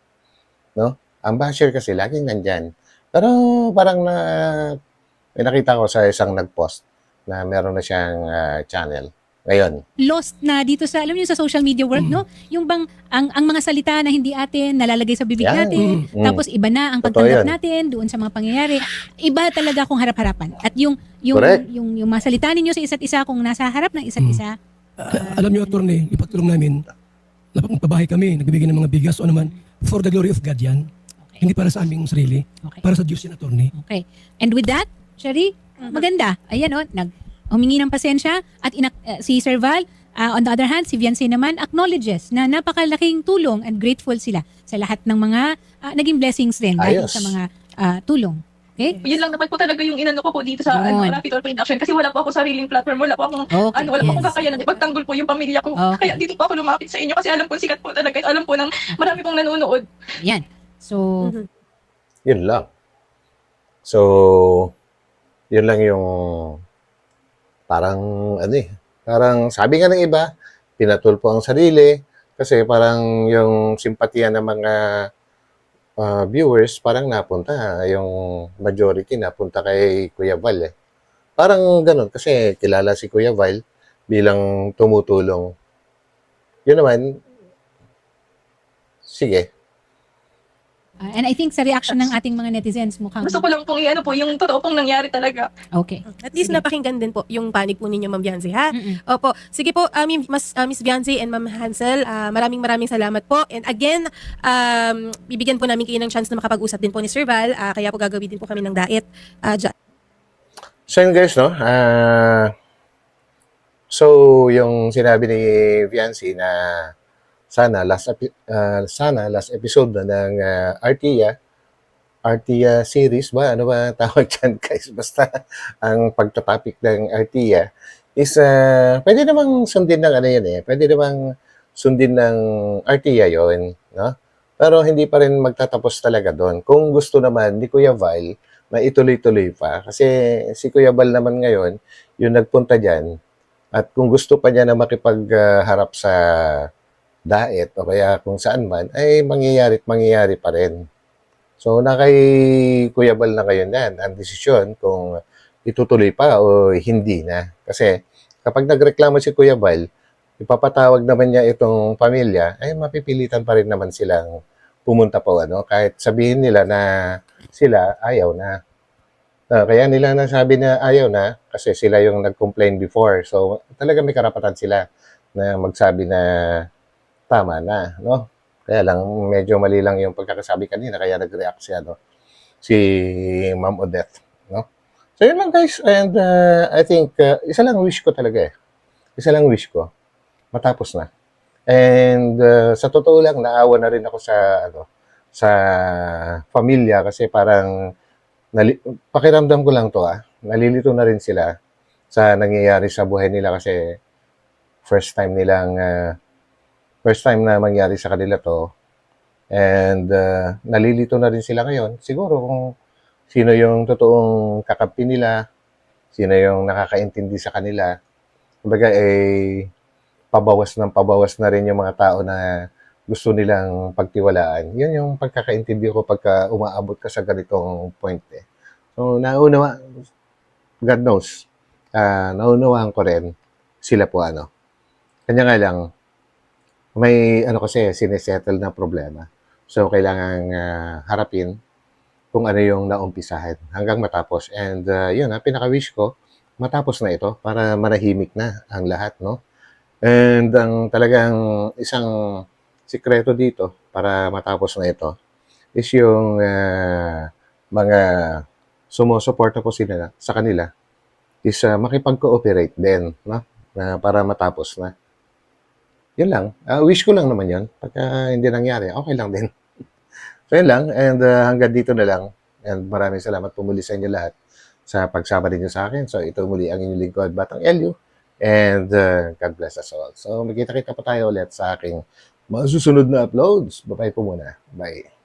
no? Ang basher kasi laging nandyan. Pero parang may nakita ko sa isang nag-post na meron na siyang channel. Ngayon. Lost na dito sa, alam niyo, sa social media world, no? Yung bang, ang mga salita na hindi atin nalalagay sa bibig Yan. natin, tapos iba na ang Totoo pagtanggap yan. natin doon sa mga pangyayari. Iba talaga kung harap-harapan. At yung Correct. mga salita ninyo sa isa't isa kung nasa harap ng isa't isa, alam niyo, attorney, ipagtulong namin, napagpabahay kami, nagbibigay ng mga bigas o naman, for the glory of God yan. Okay. Hindi para sa aming sarili, Okay. para sa Diyos yan, attorney. Okay. And with that, Sherry, maganda. Ayan humingi ng pasensya at si Sir Val, on the other hand, si Viancy naman acknowledges na napakalaking tulong and grateful sila sa lahat ng mga naging blessings rin dahil Ayos. sa mga tulong. Okay? Yun lang naman po talaga yung inano ko po dito sa Yun. Rapid All Production kasi wala po ako sariling platform, wala po akong Okay, wala po akong yes. kakayanan ipagtanggol po yung pamilya ko. Okay. Kaya dito po ako lumapit sa inyo kasi alam ko sikat po talaga, alam po ng marami pong nanonood. Yan. So, Yun lang. So, yun lang yung parang parang sabi nga ng iba, pinatulpo ang sarili kasi parang yung simpatiya ng mga viewers parang napunta, yung majority napunta kay Kuya Val eh. Parang ganun kasi kilala si Kuya Val bilang tumutulong. Yun naman, sige. and I think sa reaction ng ating mga netizens mukhang Gusto ko lang pong iano po yung totoo pong nangyari talaga. okay. At least napakinggan din po yung panig po ninyo, Ma'am Viancy, ha? Mm-mm. Opo. Sige po, Miss Viancy and Ma'am Hansel, maraming salamat po. And again, bibigyan po namin kayo ng chance na makapag-usap din po ni Sir Val, kaya po gagawin din po kami ng daet. So yun guys, no? So yung sinabi ni Viancy na sana last episode na ng Artia series ba? Ano ba tawag dyan guys? Basta ang pagtatopic ng Artia is pwede namang sundin ng ano yan eh. Pwede namang sundin ng Artia yon, no? Pero hindi pa rin magtatapos talaga doon. Kung gusto naman ni Kuya Val na ituloy-tuloy pa. Kasi si Kuya Val naman ngayon, yung nagpunta dyan, at kung gusto pa niya na makipagharap sa daet o kaya kung saan man, ay mangyayari pa rin. So, na kay Kuya Val na ngayon yan, ang desisyon kung itutuloy pa o hindi na. Kasi kapag nagreklamo si Kuya Val, ipapatawag naman niya itong pamilya, ay mapipilitan pa rin naman silang pumunta po, kahit sabihin nila na sila ayaw na. Kaya nila nasabi na ayaw na kasi sila yung nag-complain before. So, talaga may karapatan sila na magsabi na tama na, no? Kaya lang, medyo mali lang yung pagkakasabi kanina, kaya nag-react si Ma'am Odette, no? So, yun lang guys. And I think, isa lang wish ko talaga eh. Isa lang wish ko. Matapos na. And sa totoo lang, naawa na rin ako sa pamilya kasi parang pakiramdam ko lang to nalilito na rin sila sa nangyayari sa buhay nila kasi first time na mangyari sa kanila to and nalilito na rin sila ngayon siguro kung sino yung totoong kakampi nila, sino yung nakakaintindi sa kanila. Kumbaga pabawas na rin yung mga tao na gusto nilang pagtiwalaan. Yun yung pagkakaintindi ko pagka umaabot ka sa ganitong point eh. So, God knows, naunawaan ko rin sila po Kanya nga lang, may kasi sinesettle na problema. So, kailangan harapin kung ano yung naumpisahan hanggang matapos. And yun, pinaka-wish ko, matapos na ito para manahimik na ang lahat, no? And ang talagang isang sikreto dito para matapos na ito is yung mga sumusuporta po sila sa kanila is makipag-cooperate din, no? Para matapos na. Yun lang. Wish ko lang naman yun. Pagka hindi nangyari, okay lang din. So yun lang. And hanggang dito na lang. And maraming salamat po muli sa inyo lahat sa pagsama ninyo sa akin. So ito muli ang inyong lingkod, Batang Elio. And God bless us all. So magkita-kita pa tayo ulit sa aking mga susunod na uploads. Bye-bye po muna. Bye.